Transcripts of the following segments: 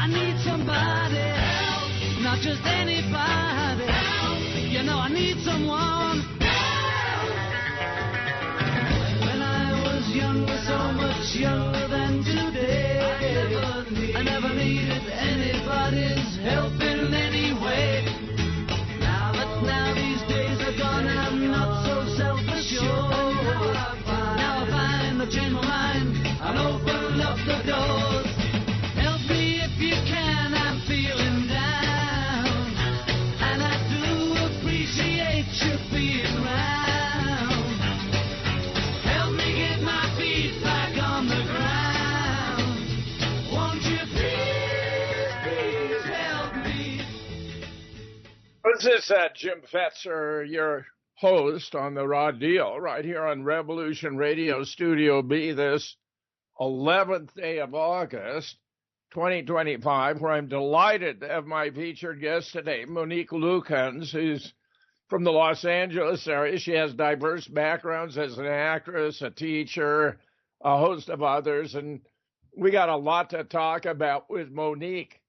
I need somebody help, not just anybody help. You know I need someone help. When I was younger, so much younger than today, I never needed anybody's help in any way. Now these days are gone, I'm not so self-assured. Now I find I've changed my mind, I'll open up the doors. Help me if you can, I'm feeling down, and I do appreciate you being around. Help me get my feet back on the ground. Won't you please help me? This is Jim Fetzer, your host on The Raw Deal, right here on Revolution Radio Studio B, this 11th day of August, 2025, where I'm delighted to have my featured guest today, Monique Lukens, who's from the Los Angeles area. She has diverse backgrounds as an actress, a teacher, a host of others, and we got a lot to talk about with Monique.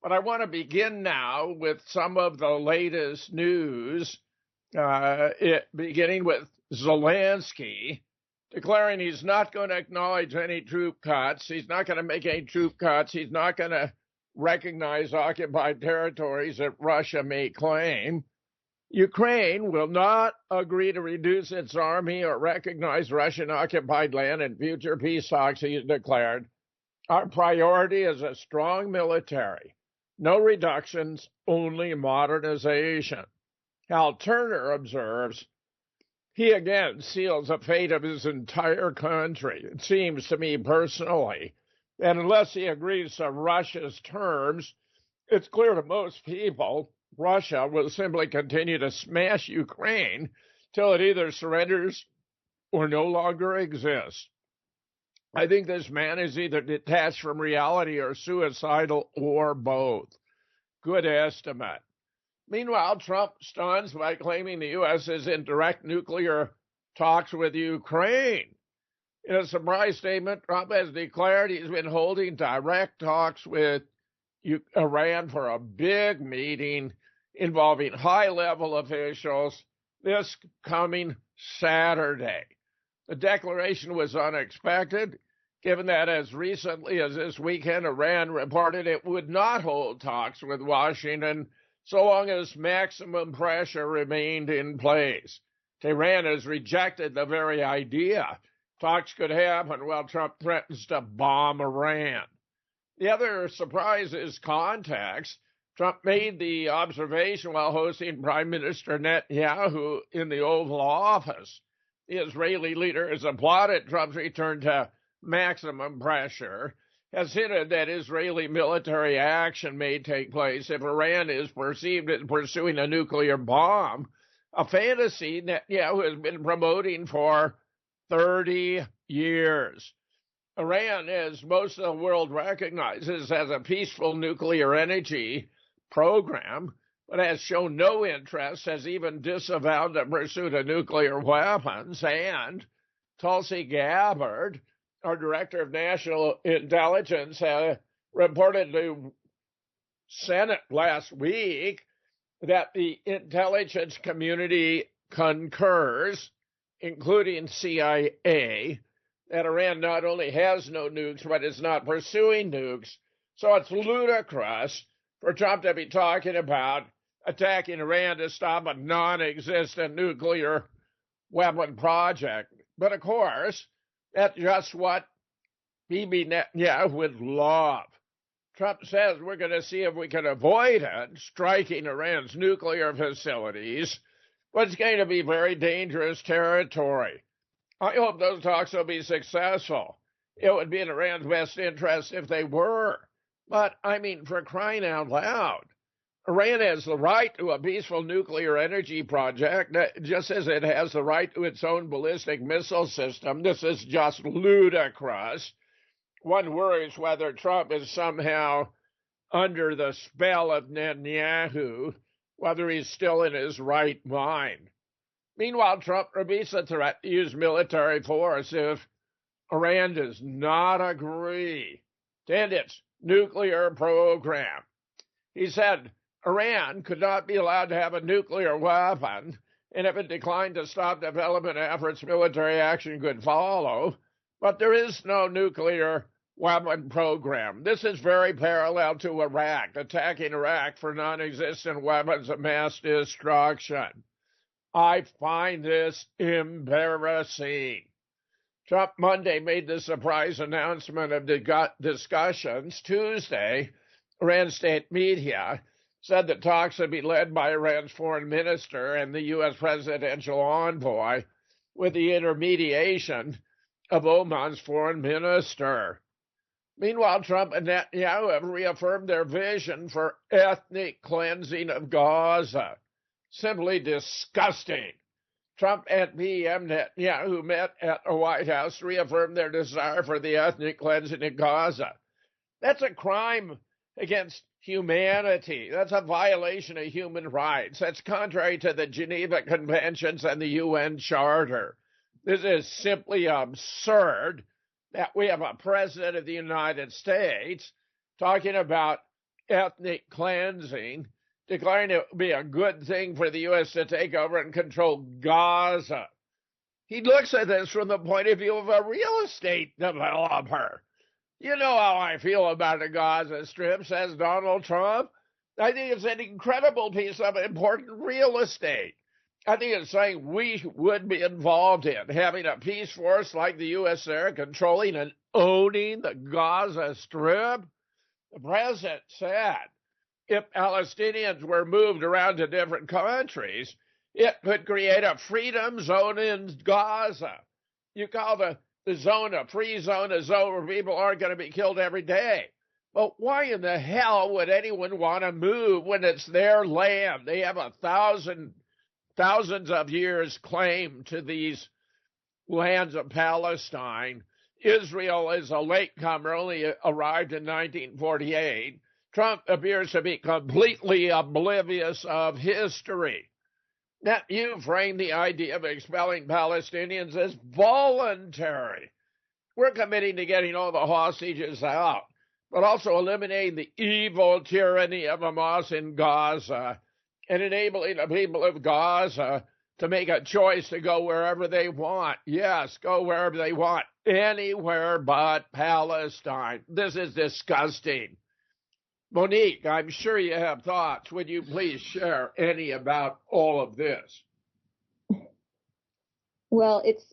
But I want to begin now with some of the latest news, beginning with Zelensky declaring he's not going to acknowledge any troop cuts. He's not going to make any troop cuts. He's not going to recognize occupied territories that Russia may claim. Ukraine will not agree to reduce its army or recognize Russian occupied land in future peace talks, he declared. Our priority is a strong military. No reductions, only modernization. Hal Turner observes, he again seals the fate of his entire country, it seems to me personally. And unless he agrees to Russia's terms, it's clear to most people Russia will simply continue to smash Ukraine till it either surrenders or no longer exists. I think this man is either detached from reality or suicidal or both. Good estimate. Meanwhile, Trump stuns by claiming the U.S. is in direct nuclear talks with Ukraine. In a surprise statement, Trump has declared he's been holding direct talks with Iran for a big meeting involving high-level officials this coming Saturday. The declaration was unexpected, given that as recently as this weekend, Iran reported it would not hold talks with Washington so long as maximum pressure remained in place. Tehran has rejected the very idea talks could happen while Trump threatens to bomb Iran. The other surprise is context. Trump made the observation while hosting Prime Minister Netanyahu in the Oval Office. The Israeli leader has applauded Trump's return to maximum pressure, has hinted that Israeli military action may take place if Iran is perceived as pursuing a nuclear bomb, a fantasy Netanyahu has been promoting for 30 years. Iran, as most of the world recognizes, has a peaceful nuclear energy program, but has shown no interest, has even disavowed the pursuit of nuclear weapons. And Tulsi Gabbard, our director of national intelligence, reported to Senate last week that the intelligence community concurs, including CIA, that Iran not only has no nukes, but is not pursuing nukes. So it's ludicrous for Trump to be talking about attacking Iran to stop a non-existent nuclear weapon project. But of course, that's just what Bibi Netanyahu would love. Trump says we're going to see if we can avoid it, striking Iran's nuclear facilities, but it's going to be very dangerous territory. I hope those talks will be successful. It would be in Iran's best interest if they were. But, I mean, for crying out loud, Iran has the right to a peaceful nuclear energy project, just as it has the right to its own ballistic missile system. This is just ludicrous. One worries whether Trump is somehow under the spell of Netanyahu, whether he's still in his right mind. Meanwhile, Trump repeats the threat to use military force if Iran does not agree to end its nuclear program. He said Iran could not be allowed to have a nuclear weapon, and if it declined to stop development efforts, military action could follow. But there is no nuclear weapon program. This is very parallel to Iraq, attacking Iraq for non-existent weapons of mass destruction. I find this embarrassing. Trump Monday made the surprise announcement of discussions. Tuesday, Iran state media said that talks would be led by Iran's foreign minister and the U.S. presidential envoy with the intermediation of Oman's foreign minister. Meanwhile, Trump and Netanyahu have reaffirmed their vision for ethnic cleansing of Gaza. Simply disgusting. Trump and PM Netanyahu met at the White House, reaffirmed their desire for the ethnic cleansing of Gaza. That's a crime against humanity. That's a violation of human rights. That's contrary to the Geneva Conventions and the UN Charter. This is simply absurd that we have a president of the United States talking about ethnic cleansing, declaring it would be a good thing for the U.S. to take over and control Gaza. He looks at this from the point of view of a real estate developer. You know how I feel about the Gaza Strip, says Donald Trump. I think it's an incredible piece of important real estate. I think it's something we would be involved in, having a peace force like the U.S. there, controlling and owning the Gaza Strip. The president said if Palestinians were moved around to different countries, it could create a freedom zone in Gaza. You call the zone a free zone, a zone where people aren't going to be killed every day. But why in the hell would anyone want to move when it's their land? They have thousands of years claim to these lands of Palestine. Israel is a latecomer, only arrived in 1948. Trump appears to be completely oblivious of history. Now, you frame the idea of expelling Palestinians as voluntary. We're committing to getting all the hostages out, but also eliminating the evil tyranny of Hamas in Gaza and enabling the people of Gaza to make a choice to go wherever they want. Yes, go wherever they want, anywhere but Palestine. This is disgusting. Monique, I'm sure you have thoughts. Would you please share any about all of this? Well, it's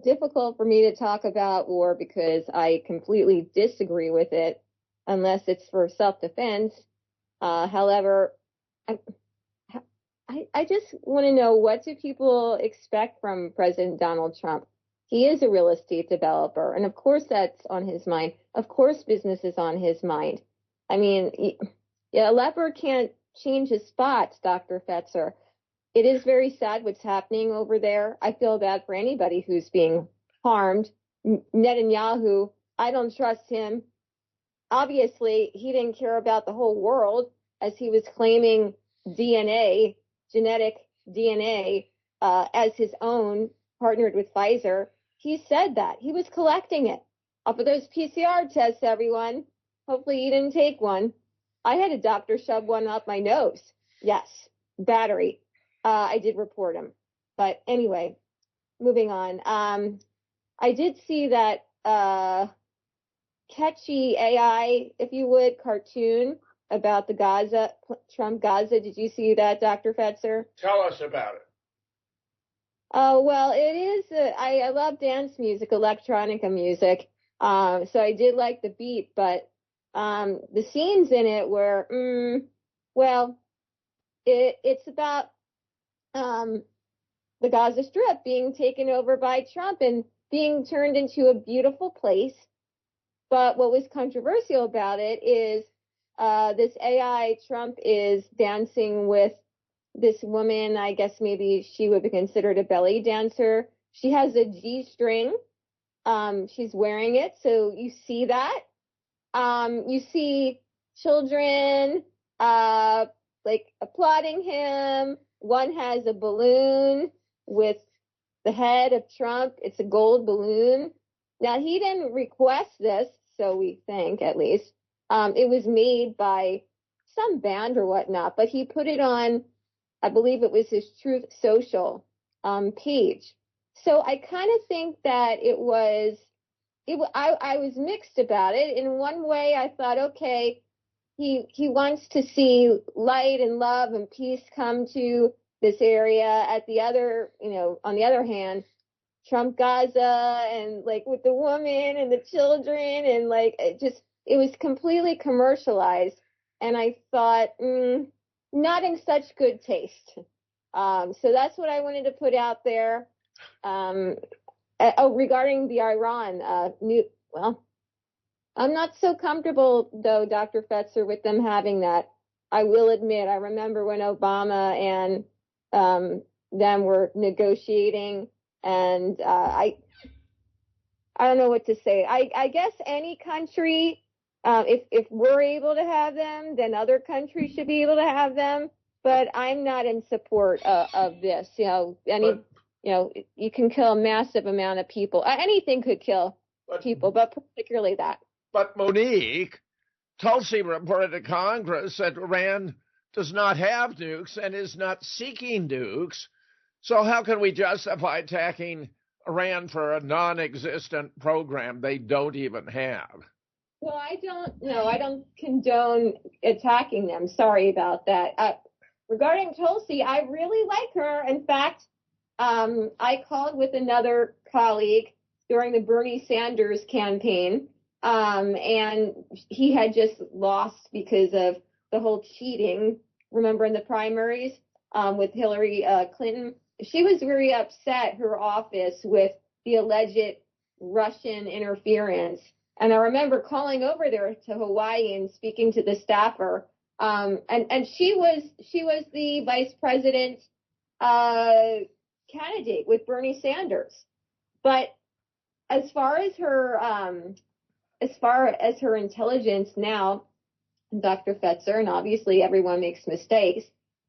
difficult for me to talk about war because I completely disagree with it unless it's for self-defense. However, I just want to know, what do people expect from President Donald Trump? He is a real estate developer, and of course that's on his mind. Of course business is on his mind. I mean, a leopard can't change his spots, Dr. Fetzer. It is very sad what's happening over there. I feel bad for anybody who's being harmed. Netanyahu, I don't trust him. Obviously, he didn't care about the whole world as he was claiming DNA, genetic DNA, as his own, partnered with Pfizer. He said that. He was collecting it off of those PCR tests, everyone. Hopefully you didn't take one. I had a doctor shove one up my nose. Yes, battery. I did report him. But anyway, moving on. I did see that catchy AI, if you would, cartoon about the Trump Gaza. Did you see that, Dr. Fetzer? Tell us about it. Oh, well, it is. I love dance music, electronica music. So I did like the beat, but the scenes in it were, it's about the Gaza Strip being taken over by Trump and being turned into a beautiful place. But what was controversial about it is this AI Trump is dancing with this woman. I guess maybe she would be considered a belly dancer. She has a G-string. She's wearing it, so you see that. You see children like applauding him. One has a balloon with the head of Trump. It's a gold balloon. Now, he didn't request this, so we think, at least. It was made by some band or whatnot, but he put it on, I believe it was his Truth Social page. So I kind of think that I was mixed about it. In one way, I thought, okay, he wants to see light and love and peace come to this area. At the other, on the other hand, Trump Gaza and like with the woman and the children and like it was completely commercialized. And I thought, not in such good taste. So that's what I wanted to put out there. Regarding the Iran I'm not so comfortable though, Dr. Fetzer, with them having that. I will admit, I remember when Obama and them were negotiating, and I don't know what to say. I guess any country, if we're able to have them, then other countries should be able to have them. But I'm not in support of this. You can kill a massive amount of people. Anything could kill people, but particularly that. But Monique, Tulsi reported to Congress that Iran does not have nukes and is not seeking nukes. So how can we justify attacking Iran for a non-existent program they don't even have? Well, I don't condone attacking them. Sorry about that. Regarding Tulsi, I really like her. In fact, I called with another colleague during the Bernie Sanders campaign, and he had just lost because of the whole cheating, remember, in the primaries with Hillary Clinton. She was very upset, her office, with the alleged Russian interference. And I remember calling over there to Hawaii and speaking to the staffer. And she was the vice president candidate with Bernie Sanders. But as far as her intelligence now, Dr. Fetzer, and obviously everyone makes mistakes,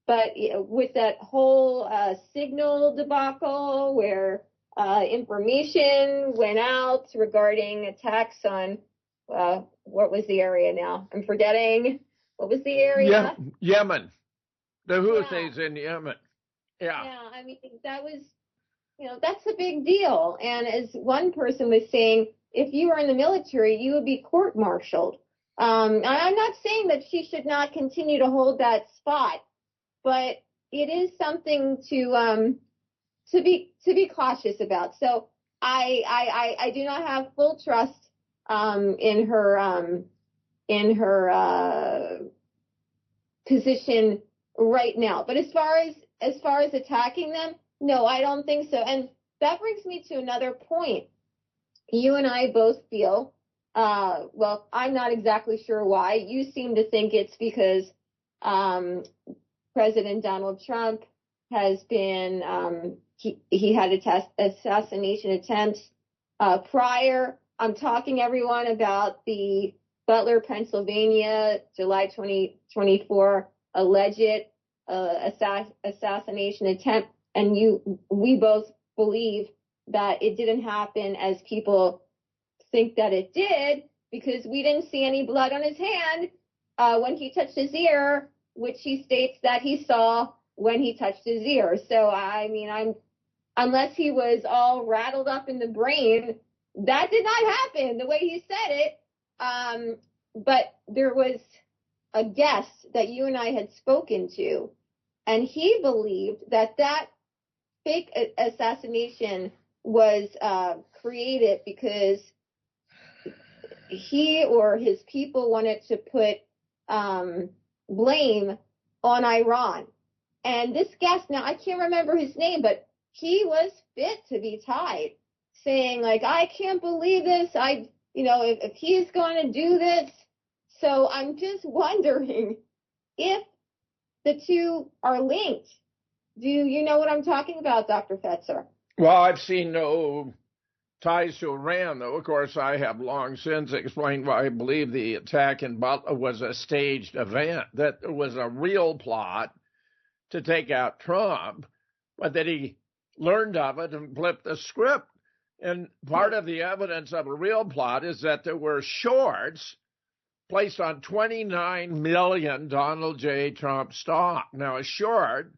but with that whole signal debacle where information went out regarding attacks on what was the area now? I'm forgetting. What was the area? Yemen. The Houthis in Yemen. Yeah. Yeah, I mean, that was, that's a big deal. And as one person was saying, if you were in the military, you would be court-martialed. I'm not saying that she should not continue to hold that spot, but it is something to be cautious about. So I do not have full trust in her position right now. But as far as attacking them, no, I don't think so. And that brings me to another point. You and I both feel, well, I'm not exactly sure why. You seem to think it's because President Donald Trump has been, he had assassination attempts prior. I'm talking, everyone, about the Butler, Pennsylvania, July 2024 alleged assassination attempt. And we both believe that it didn't happen as people think that it did, because we didn't see any blood on his hand when he touched his ear, which he states that he saw when he touched his ear. So, I mean, unless he was all rattled up in the brain, that did not happen the way he said it. But there was a guest that you and I had spoken to, and he believed that fake assassination was created because he or his people wanted to put blame on Iran. And this guest, now I can't remember his name, but he was fit to be tied, saying like, I can't believe this. If he's going to do this. So I'm just wondering if the two are linked. Do you know what I'm talking about, Dr. Fetzer? Well, I've seen no ties to Iran, though. Of course, I have long since explained why I believe the attack in Butler was a staged event, that there was a real plot to take out Trump, but that he learned of it and flipped the script. And part of the evidence of a real plot is that there were shorts placed on 29 million Donald J. Trump stock. Now, a short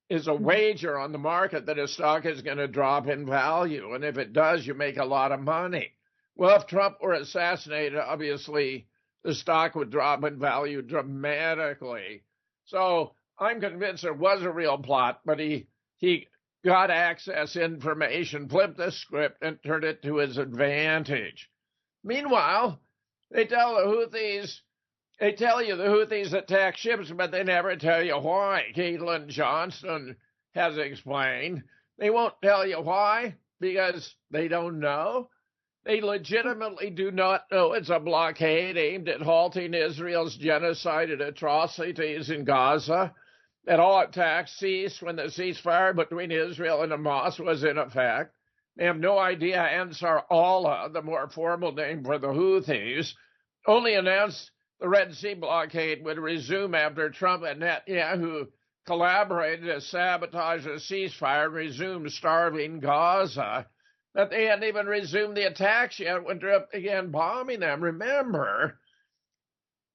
is a wager on the market that a stock is going to drop in value. And if it does, you make a lot of money. Well, if Trump were assassinated, obviously the stock would drop in value dramatically. So I'm convinced there was a real plot, but he got access information, flipped the script, and turned it to his advantage. Meanwhile, they tell you the Houthis attack ships, but they never tell you why. Caitlin Johnston has explained. They won't tell you why, because they don't know. They legitimately do not know it's a blockade aimed at halting Israel's genocide and atrocities in Gaza, that all attacks ceased when the ceasefire between Israel and Hamas was in effect. They have no idea Ansar Allah, the more formal name for the Houthis, only announced the Red Sea blockade would resume after Trump and Netanyahu collaborated to sabotage a ceasefire and resume starving Gaza. That they hadn't even resumed the attacks yet when Trump began bombing them. Remember,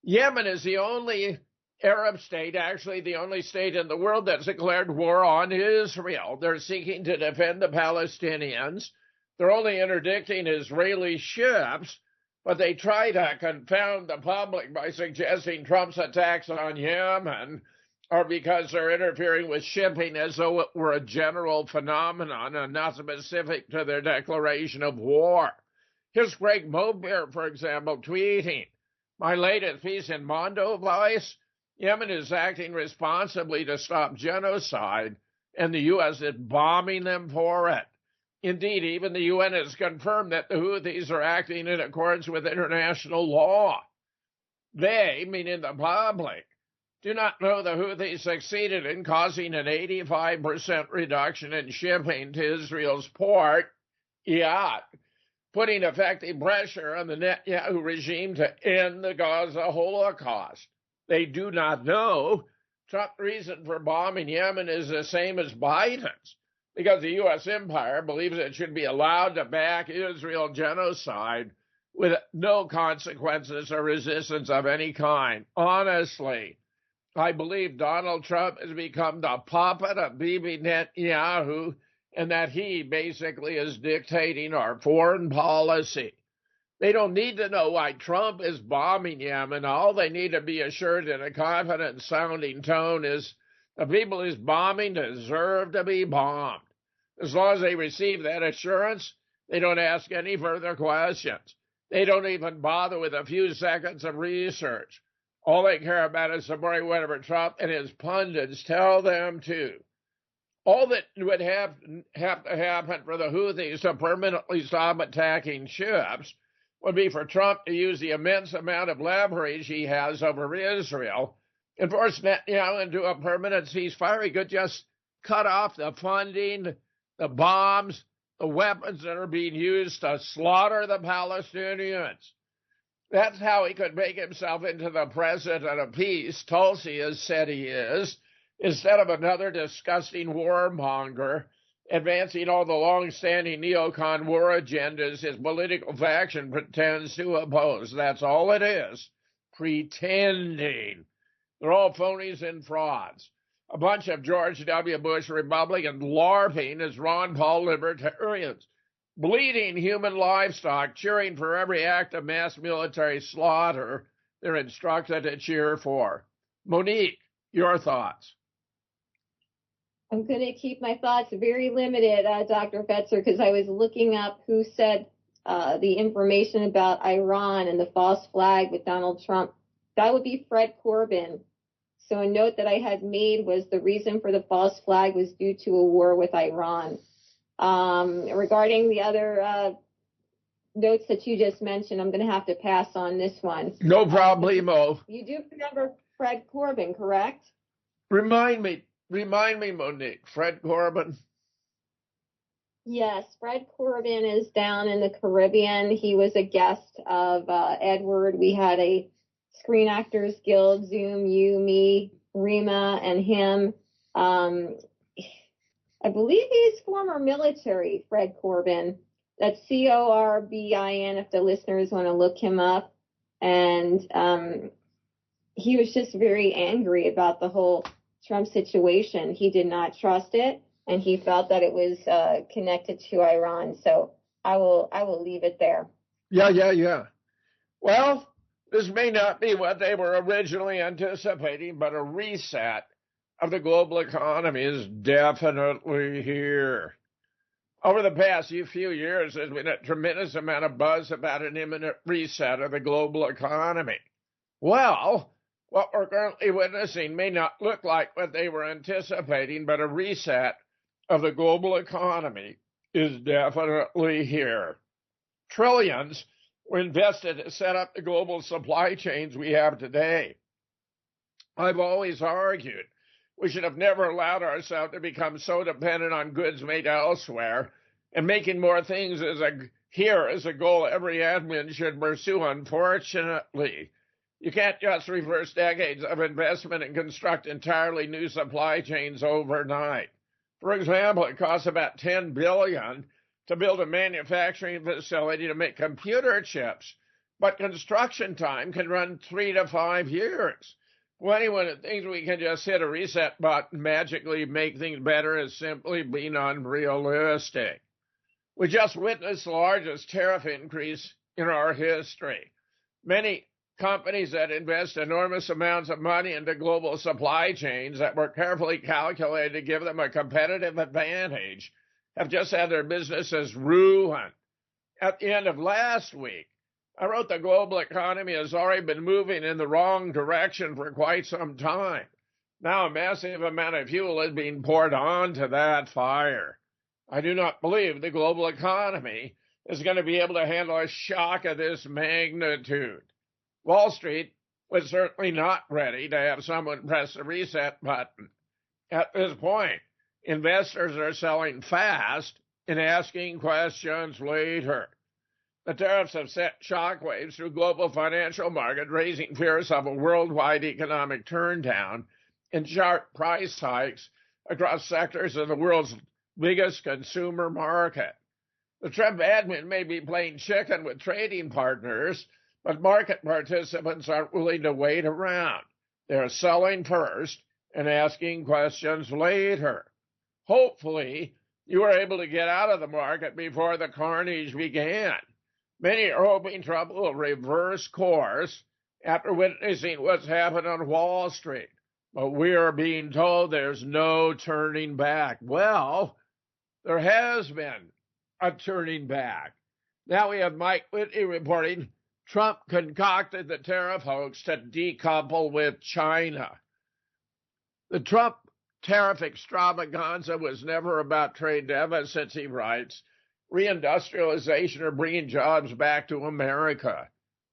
Yemen is the only Arab state, actually the only state in the world that's declared war on Israel. They're seeking to defend the Palestinians. They're only interdicting Israeli ships, but they try to confound the public by suggesting Trump's attacks on Yemen are because they're interfering with shipping as though it were a general phenomenon and not specific to their declaration of war. Here's Greg Mobeer, for example, tweeting, "My latest piece in Mondo Vice, Yemen is acting responsibly to stop genocide, and the U.S. is bombing them for it. Indeed, even the UN has confirmed that the Houthis are acting in accordance with international law. They, meaning the public, do not know the Houthis succeeded in causing an 85% reduction in shipping to Israel's port, Eilat, putting effective pressure on the Netanyahu regime to end the Gaza Holocaust. They do not know Trump's reason for bombing Yemen is the same as Biden's, because the U.S. empire believes it should be allowed to back Israel genocide with no consequences or resistance of any kind. Honestly, I believe Donald Trump has become the puppet of Bibi Netanyahu and that he basically is dictating our foreign policy. They don't need to know why Trump is bombing Yemen. All they need to be assured in a confident-sounding tone is the people he's bombing deserve to be bombed. As long as they receive that assurance, they don't ask any further questions. They don't even bother with a few seconds of research. All they care about is supporting whatever Trump and his pundits tell them to. All that would have to happen for the Houthis to permanently stop attacking ships would be for Trump to use the immense amount of leverage he has over Israel and force Netanyahu into a permanent ceasefire. He could just cut off the funding, the bombs, the weapons that are being used to slaughter the Palestinians. That's how he could make himself into the president of peace, Tulsi has said he is, instead of another disgusting warmonger advancing all the long-standing neocon war agendas his political faction pretends to oppose. That's all it is, pretending. They're all phonies and frauds. A bunch of George W. Bush Republicans LARPing as Ron Paul libertarians, bleeding human livestock, cheering for every act of mass military slaughter they're instructed to cheer for. Monique, your thoughts? I'm going to keep my thoughts very limited, Dr. Fetzer, because I was looking up who said the information about Iran and the false flag with Donald Trump. That would be Fred Corbin. So a note that I had made was the reason for the false flag was due to a war with Iran. Regarding the other notes that you just mentioned, I'm going to have to pass on this one. No problemo. You do remember Fred Corbin, correct? Remind me, Monique. Fred Corbin? Yes, Fred Corbin is down in the Caribbean. He was a guest of Edward. We had a Screen Actors Guild, Zoom, you, me, Rima, and him. I believe he's former military, Fred Corbin. That's Corbin, if the listeners want to look him up. And he was just very angry about the whole Trump situation. He did not trust it, and he felt that it was connected to Iran. So I will leave it there. Yeah. Well, this may not be what they were originally anticipating, but a reset of the global economy is definitely here. Over the past few years, there's been a tremendous amount of buzz about an imminent reset of the global economy. Well, what we're currently witnessing may not look like what they were anticipating, but a reset of the global economy is definitely here. Trillions were invested to set up the global supply chains we have today. I've always argued we should have never allowed ourselves to become so dependent on goods made elsewhere, and making more things is a goal every admin should pursue. Unfortunately, you can't just reverse decades of investment and construct entirely new supply chains overnight. For example, it costs about $10 billion to build a manufacturing facility to make computer chips, but construction time can run 3 to 5 years. Well, anyone who thinks we can just hit a reset button and magically make things better is simply being unrealistic. We just witnessed the largest tariff increase in our history. Many companies that invest enormous amounts of money into global supply chains that were carefully calculated to give them a competitive advantage have just had their businesses ruined. At the end of last week, I wrote the global economy has already been moving in the wrong direction for quite some time. Now a massive amount of fuel is being poured onto that fire. I do not believe the global economy is going to be able to handle a shock of this magnitude. Wall Street was certainly not ready to have someone press the reset button. At this point, investors are selling fast and asking questions later. The tariffs have set shockwaves through global financial market, raising fears of a worldwide economic turndown and sharp price hikes across sectors of the world's biggest consumer market. The Trump admin may be playing chicken with trading partners, but market participants aren't willing to wait around. They're selling first and asking questions later. Hopefully, you were able to get out of the market before the carnage began. Many are hoping Trump will reverse course after witnessing what's happened on Wall Street. But we are being told there's no turning back. Well, there has been a turning back. Now we have Mike Whitney reporting Trump concocted the tariff hoax to decouple with China. The Trump tariff extravaganza was never about trade deficits, he writes, reindustrialization or bringing jobs back to America.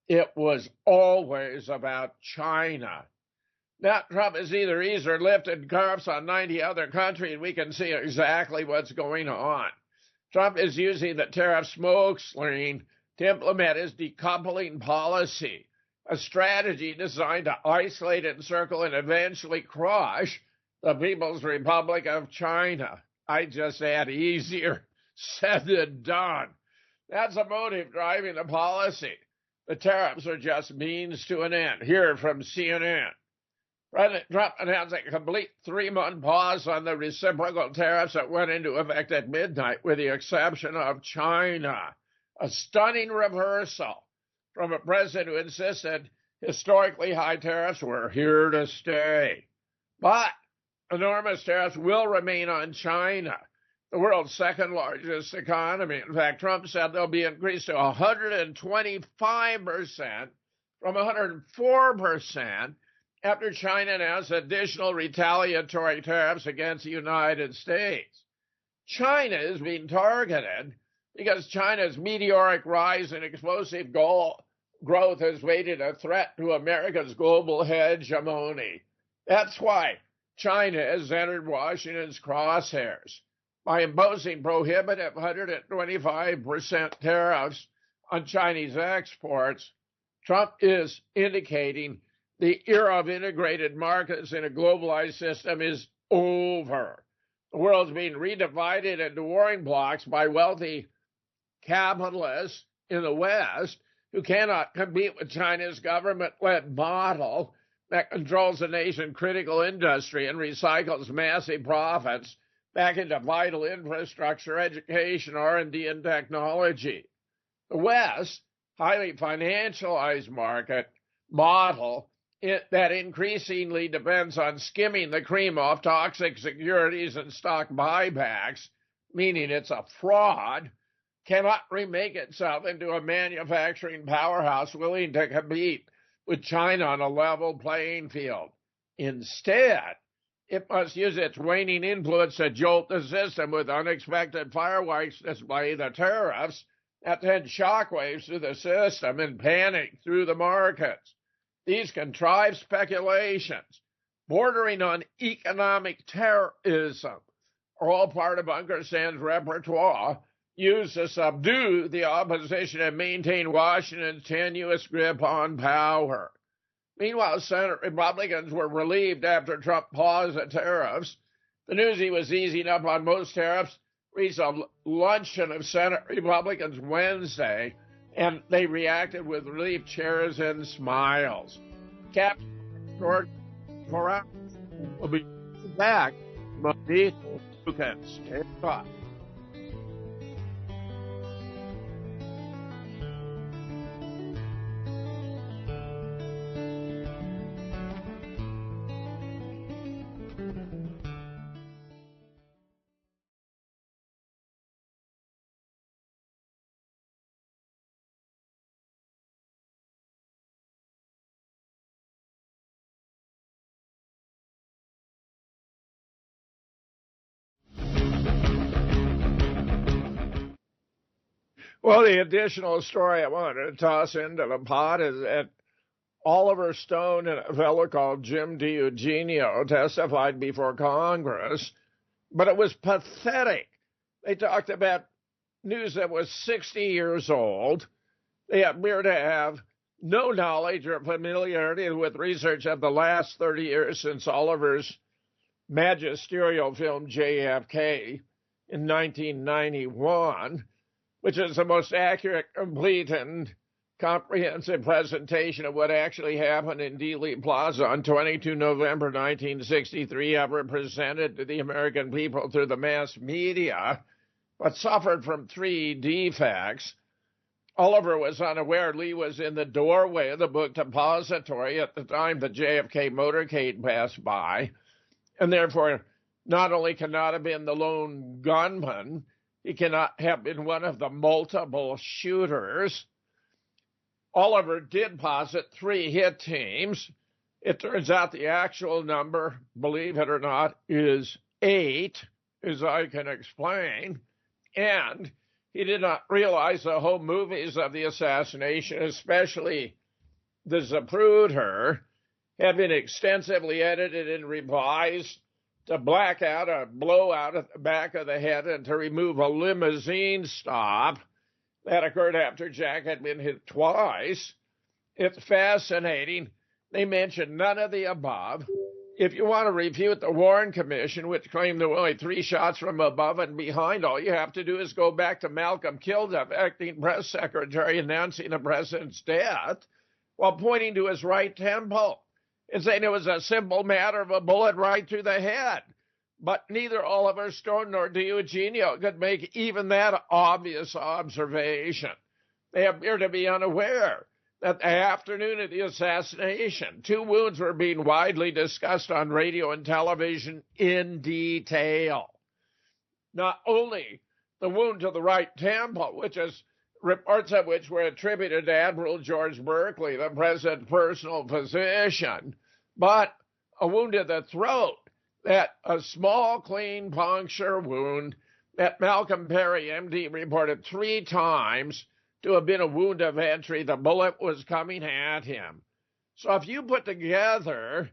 It was always about China. Now Trump has either eased or lifted tariffs on 90 other countries. We can see exactly what's going on. Trump is using the tariff smokescreen to implement his decoupling policy, a strategy designed to isolate, encircle, and eventually crush the People's Republic of China. I just add easier said than done. That's the motive driving the policy. The tariffs are just means to an end. Here from CNN. President Trump announced a complete 3-month pause on the reciprocal tariffs that went into effect at midnight, with the exception of China. A stunning reversal from a president who insisted historically high tariffs were here to stay. But enormous tariffs will remain on China, the world's second largest economy. In fact, Trump said they'll be increased to 125% from 104% after China announced additional retaliatory tariffs against the United States. China is being targeted because China's meteoric rise in explosive growth has made it a threat to America's global hegemony. That's why China has entered Washington's crosshairs by imposing prohibitive 125% tariffs on Chinese exports. Trump is indicating the era of integrated markets in a globalized system is over. The world's being redivided into warring blocs by wealthy capitalists in the West who cannot compete with China's government-led model that controls the nation's critical industry and recycles massive profits back into vital infrastructure, education, R&D, and technology. The West, highly financialized market model that increasingly depends on skimming the cream off toxic securities and stock buybacks, meaning it's a fraud, cannot remake itself into a manufacturing powerhouse willing to compete with China on a level playing field. Instead, it must use its waning influence to jolt the system with unexpected fireworks display the tariffs that send shockwaves through the system and panic through the markets. These contrived speculations, bordering on economic terrorism, are all part of Uncle Sam's repertoire, used to subdue the opposition and maintain Washington's tenuous grip on power. Meanwhile, Senate Republicans were relieved after Trump paused the tariffs. The news he was easing up on most tariffs reached a luncheon of Senate Republicans Wednesday, and they reacted with relief cheers and smiles. Captain George Moran will be back Monday. You can stay by. Well, the additional story I wanted to toss into the pot is that Oliver Stone and a fellow called Jim DiEugenio testified before Congress, but it was pathetic. They talked about news that was 60 years old. They appear to have no knowledge or familiarity with research of the last 30 years since Oliver's magisterial film JFK in 1991, which is the most accurate, complete, and comprehensive presentation of what actually happened in Dealey Plaza on 22 November 1963, ever presented to the American people through the mass media, but suffered from three defects. Oliver was unaware Lee was in the doorway of the book depository at the time the JFK motorcade passed by, and therefore not only cannot have been the lone gunman, he cannot have been one of the multiple shooters. Oliver did posit 3 hit teams. It turns out the actual number, believe it or not, is 8, as I can explain. And he did not realize the home movies of the assassination, especially the Zapruder, had been extensively edited and revised to black out a blowout at the back of the head and to remove a limousine stop. That occurred after Jack had been hit twice. It's fascinating. They mention none of the above. If you want to refute the Warren Commission, which claimed there were only 3 shots from above and behind, all you have to do is go back to Malcolm Kilduff, acting press secretary, announcing the president's death while pointing to his right temple and saying it was a simple matter of a bullet right through the head. But neither Oliver Stone nor DiEugenio could make even that obvious observation. They appear to be unaware that the afternoon of the assassination, 2 wounds were being widely discussed on radio and television in detail. Not only the wound to the right temple, which is reports of which were attributed to Admiral George Berkeley, the president's personal physician, but a wound to the throat, that a small, clean puncture wound that Malcolm Perry, MD, reported 3 times to have been a wound of entry. The bullet was coming at him. So if you put together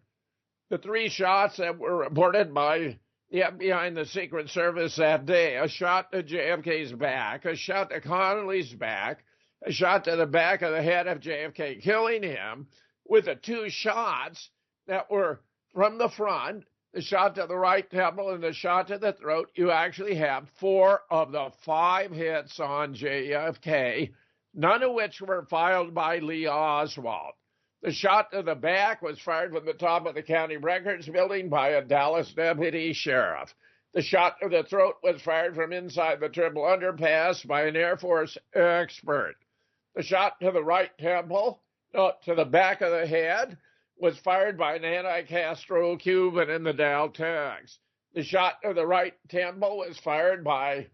the 3 shots that were reported by the FBI and the Secret Service that day, a shot to JFK's back, a shot to Connolly's back, a shot to the back of the head of JFK, killing him, with the 2 shots that were from the front, the shot to the right temple and the shot to the throat, you actually have 4 of the 5 hits on JFK none of which were filed by Lee Oswald. The shot to the back was fired from the top of the county records building by a Dallas deputy sheriff. The shot to the throat was fired from inside the triple underpass by an Air Force expert. The shot to the right temple, to the back of the head, was fired by an anti-Castro Cuban in the Daltex. The shot to the right temple was fired by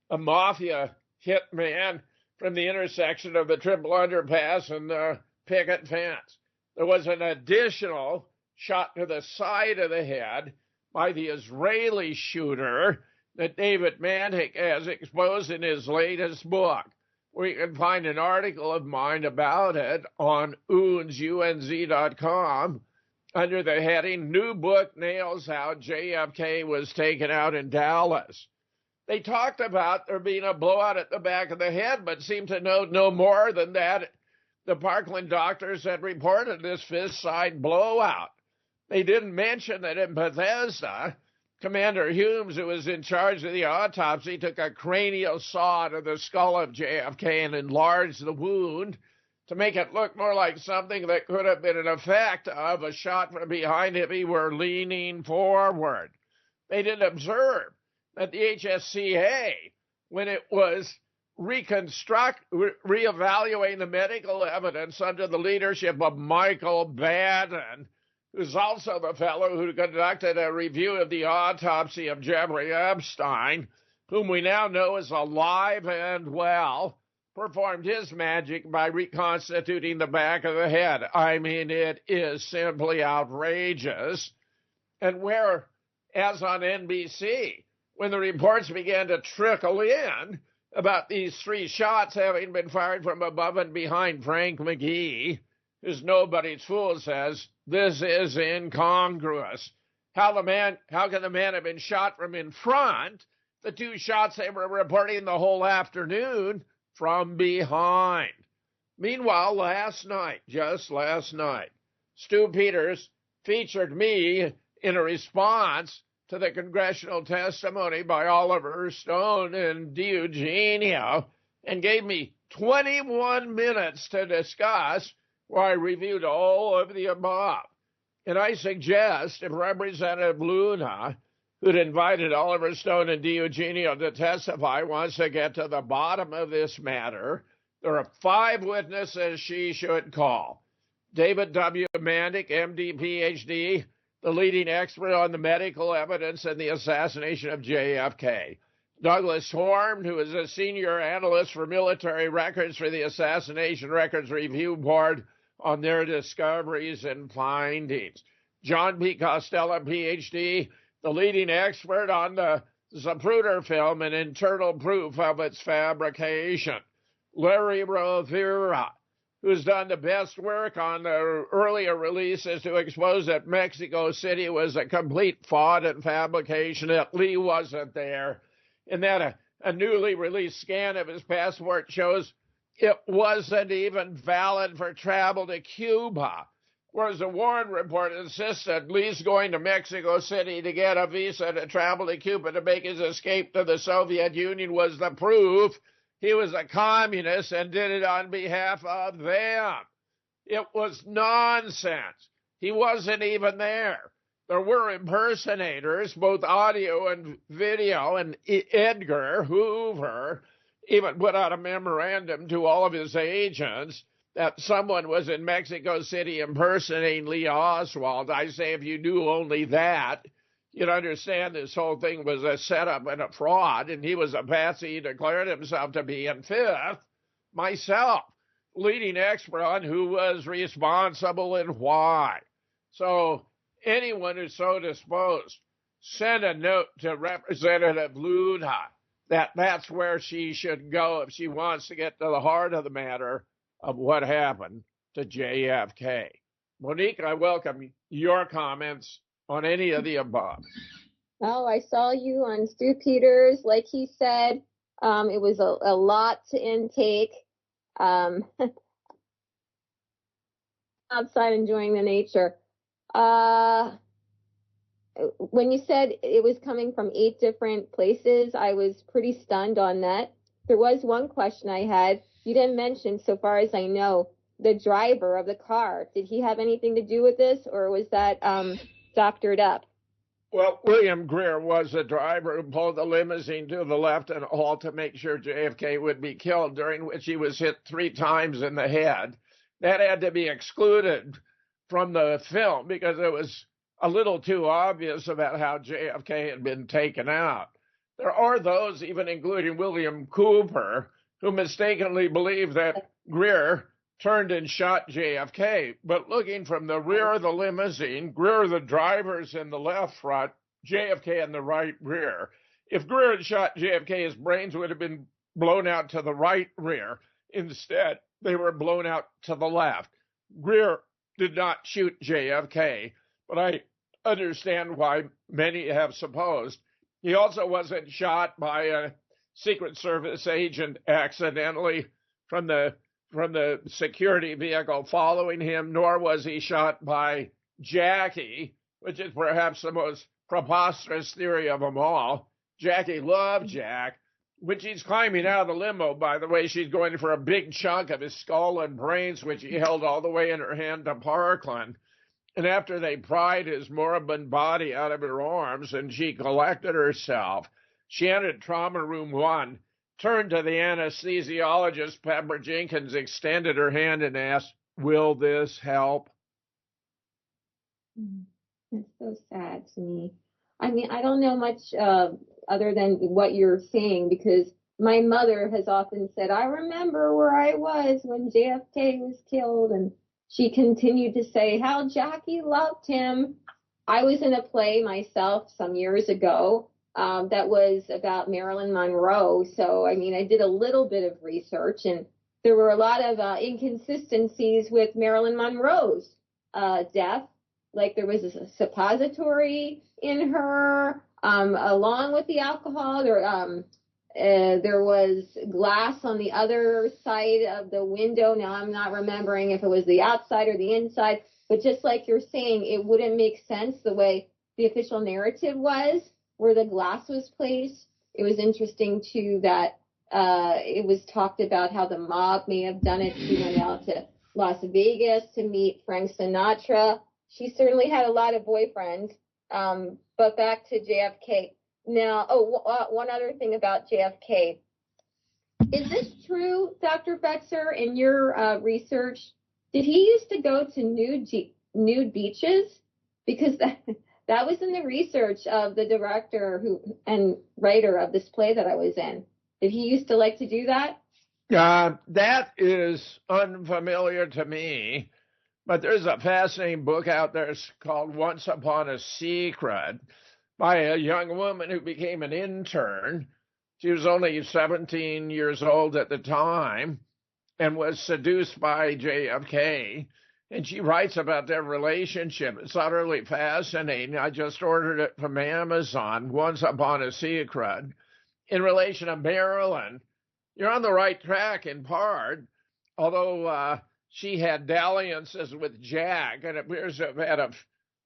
a mafia hitman from the intersection of the triple underpass and the picket fence. There was an additional shot to the side of the head by the Israeli shooter that David Mantik has exposed in his latest book. We can find an article of mine about it on UNZ.com under the heading, New Book Nails How JFK Was Taken Out in Dallas. They talked about there being a blowout at the back of the head, but seemed to know no more than that the Parkland doctors had reported this fist-side blowout. They didn't mention that in Bethesda, Commander Humes, who was in charge of the autopsy, took a cranial saw to the skull of JFK and enlarged the wound to make it look more like something that could have been an effect of a shot from behind if he were leaning forward. They didn't observe that the HSCA, when it was reevaluating the medical evidence under the leadership of Michael Baden, who's also the fellow who conducted a review of the autopsy of Jeffrey Epstein, whom we now know is alive and well, performed his magic by reconstituting the back of the head. I mean, it is simply outrageous. And where, as on NBC, when the reports began to trickle in about these three shots having been fired from above and behind Frank McGee, who's nobody's fool, says, this is incongruous. How can the man have been shot from in front? The two shots they were reporting the whole afternoon from behind. Meanwhile, just last night, Stu Peters featured me in a response to the congressional testimony by Oliver Stone and DiEugenio and gave me 21 minutes to discuss where I reviewed all of the above. And I suggest if Representative Luna, who'd invited Oliver Stone and DiEugenio to testify, wants to get to the bottom of this matter, there are 5 witnesses she should call. David W. Mantik, MD, PhD, the leading expert on the medical evidence in the assassination of JFK. Douglas Horn, who is a senior analyst for military records for the Assassination Records Review Board, on their discoveries and findings. John P. Costello, Ph.D., the leading expert on the Zapruder film and internal proof of its fabrication. Larry Rovira, who's done the best work on the earlier releases to expose that Mexico City was a complete fraud and fabrication, that Lee wasn't there, and that a newly released scan of his passport shows it wasn't even valid for travel to Cuba, whereas the Warren report insisted Lee's going to Mexico City to get a visa to travel to Cuba to make his escape to the Soviet Union was the proof he was a communist and did it on behalf of them. It was nonsense. He wasn't even there. There were impersonators, both audio and video, and Edgar Hoover even put out a memorandum to all of his agents that someone was in Mexico City impersonating Lee Oswald. I say if you knew only that, you'd understand this whole thing was a setup and a fraud, and he was a patsy. He declared himself to be in 5th. Myself, leading expert on who was responsible and why. So anyone who's so disposed, send a note to Representative Luna that's where she should go if she wants to get to the heart of the matter of what happened to JFK. Monique, I welcome your comments on any of the above. Well, I saw you on Stu Peters. Like he said, it was a lot to intake. Outside enjoying the nature. When you said it was coming from 8 different places, I was pretty stunned on that. There was one question I had. You didn't mention, so far as I know, the driver of the car. Did he have anything to do with this, or was that doctored up? Well, William Greer was the driver who pulled the limousine to the left and all to make sure JFK would be killed, during which he was hit 3 times in the head. That had to be excluded from the film because it was a little too obvious about how JFK had been taken out. There are those, even including William Cooper, who mistakenly believe that Greer turned and shot JFK. But looking from the rear of the limousine, Greer, the driver's in the left front, JFK in the right rear. If Greer had shot JFK, his brains would have been blown out to the right rear. Instead, they were blown out to the left. Greer did not shoot JFK, but I understand why many have supposed. He also wasn't shot by a Secret Service agent accidentally from the security vehicle following him, nor was he shot by Jackie, which is perhaps the most preposterous theory of them all. Jackie loved Jack. When she's climbing out of the limo, by the way, she's going for a big chunk of his skull and brains, which he held all the way in her hand to Parkland. And after they pried his moribund body out of her arms and she collected herself, she entered trauma room 1, turned to the anesthesiologist, Pepper Jenkins, extended her hand and asked, "Will this help?" It's so sad to me. I mean, I don't know much other than what you're saying, because my mother has often said, I remember where I was when JFK was killed. And she continued to say how Jackie loved him. I was in a play myself some years ago that was about Marilyn Monroe. So, I mean, I did a little bit of research, and there were a lot of inconsistencies with Marilyn Monroe's death. Like there was a suppository in her, along with the alcohol. There was glass on the other side of the window. Now, I'm not remembering if it was the outside or the inside, but just like you're saying, it wouldn't make sense the way the official narrative was, where the glass was placed. It was interesting, too, that it was talked about how the mob may have done it. She went out to Las Vegas to meet Frank Sinatra. She certainly had a lot of boyfriends. But back to JFK. Now, one other thing about JFK. Is this true, Dr. Fetzer, in your research? Did he used to go to nude beaches? Because that was in the research of the director and writer of this play that I was in. Did he used to like to do that? That is unfamiliar to me. But there's a fascinating book out there called Once Upon a Secret by a young woman who became an intern. She was only 17 years old at the time and was seduced by JFK. And she writes about their relationship. It's utterly fascinating. I just ordered it from Amazon, Once Upon a Secret. In relation to Marilyn, you're on the right track in part, although she had dalliances with Jack and appears to have had a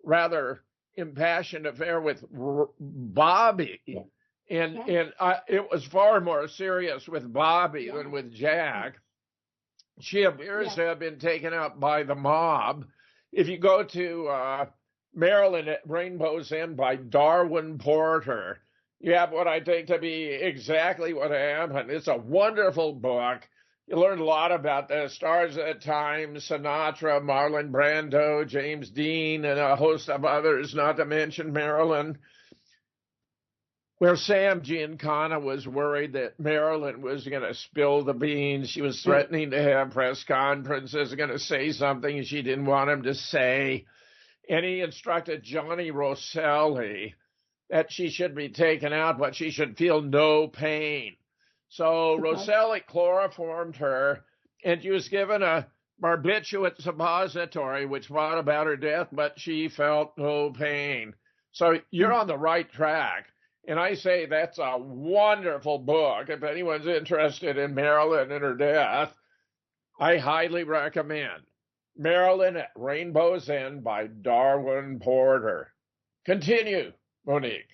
rather impassioned affair with Bobby. Yeah. And it was far more serious with Bobby than with Jack. She appears to have been taken out by the mob. If you go to Marilyn at Rainbow's End by Darwin Porter, you have what I take to be exactly what happened. It's a wonderful book. You learned a lot about the stars at the time, Sinatra, Marlon Brando, James Dean, and a host of others, not to mention Marilyn, where Sam Giancana was worried that Marilyn was going to spill the beans. She was threatening to have press conferences, going to say something she didn't want him to say. And he instructed Johnny Rosselli that she should be taken out, but she should feel no pain. So Rosselli chloroformed her, and she was given a barbiturate suppository, which brought about her death, but she felt no pain. So you're on the right track. And I say that's a wonderful book. If anyone's interested in Marilyn and her death, I highly recommend Marilyn at Rainbow's End by Darwin Porter. Continue, Monique.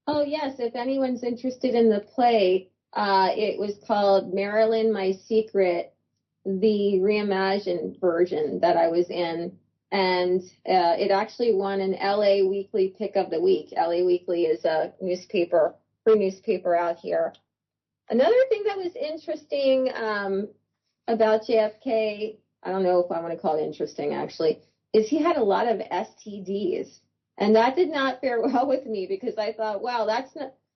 Oh, yes. If anyone's interested in the play, It was called Marilyn, My Secret, the reimagined version that I was in. And it actually won an LA Weekly Pick of the Week. LA Weekly is a newspaper, free newspaper out here. Another thing that was interesting about JFK, I don't know if I want to call it interesting actually, is he had a lot of STDs. And that did not fare well with me because I thought, wow,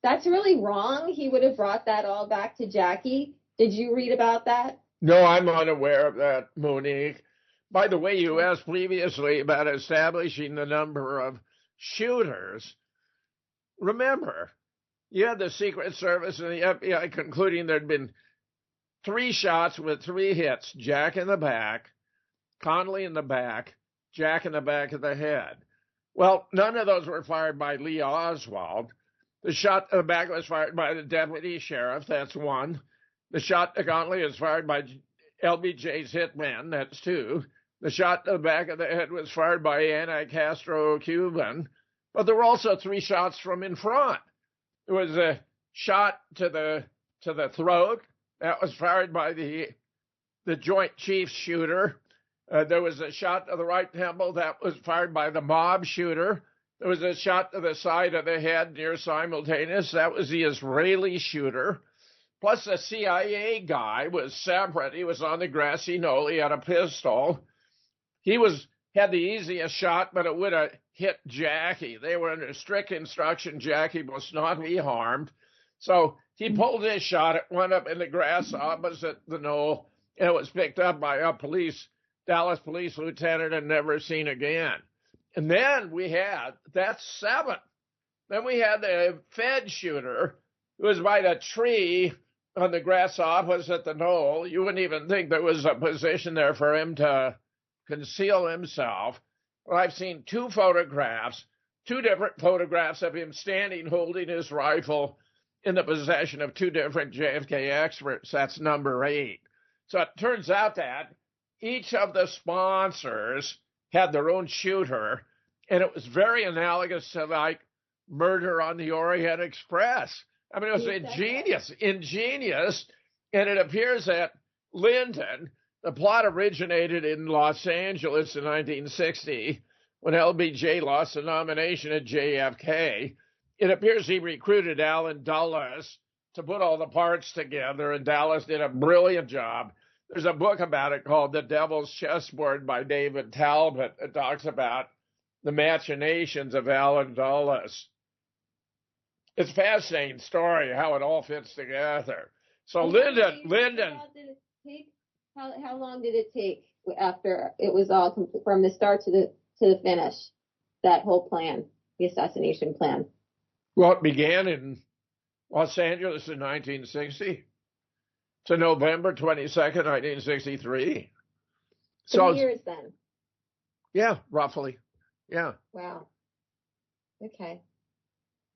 that's really wrong. He would have brought that all back to Jackie. Did you read about that? No, I'm unaware of that, Monique. By the way, you asked previously about establishing the number of shooters. Remember, you had the Secret Service and the FBI concluding there'd been 3 shots with 3 hits, Jack in the back, Connolly in the back, Jack in the back of the head. Well, none of those were fired by Lee Oswald. The shot in the back was fired by the deputy sheriff. That's 1. The shot to Connolly was fired by LBJ's hitman. That's 2. The shot to the back of the head was fired by anti-Castro Cuban. But there were also 3 shots from in front. There was a shot to the throat. That was fired by the Joint Chiefs shooter. There was a shot to the right temple that was fired by the mob shooter. There was a shot to the side of the head near simultaneous. That was the Israeli shooter. Plus the CIA guy was separate. He was on the grassy knoll. He had a pistol. He had the easiest shot, but it would have hit Jackie. They were under strict instruction. Jackie must not be harmed. So he pulled his shot. It went up in the grass opposite the knoll, and it was picked up by a Dallas police lieutenant and never seen again. And then that's 7. Then we had the Fed shooter who was by the tree on the grass opposite the knoll. You wouldn't even think there was a position there for him to conceal himself. Well, I've seen 2 photographs, 2 different photographs of him standing holding his rifle in the possession of 2 different JFK experts. That's number 8. So it turns out that each of the sponsors had their own shooter, and it was very analogous to like Murder on the Orient Express. I mean, it was ingenious, and it appears that Lyndon, the plot originated in Los Angeles in 1960 when LBJ lost the nomination at JFK. It appears he recruited Allen Dulles to put all the parts together, and Dulles did a brilliant job. There's a book about it called The Devil's Chessboard by David Talbot. It talks about the machinations of Allen Dulles. It's a fascinating story how it all fits together. So Lyndon. How long did it take after it was all complete, from the start to the finish? That whole plan, the assassination plan. Well, it began in Los Angeles in 1960 to November 22nd, 1963. 3 years then. Yeah, roughly. Yeah. Wow. Okay.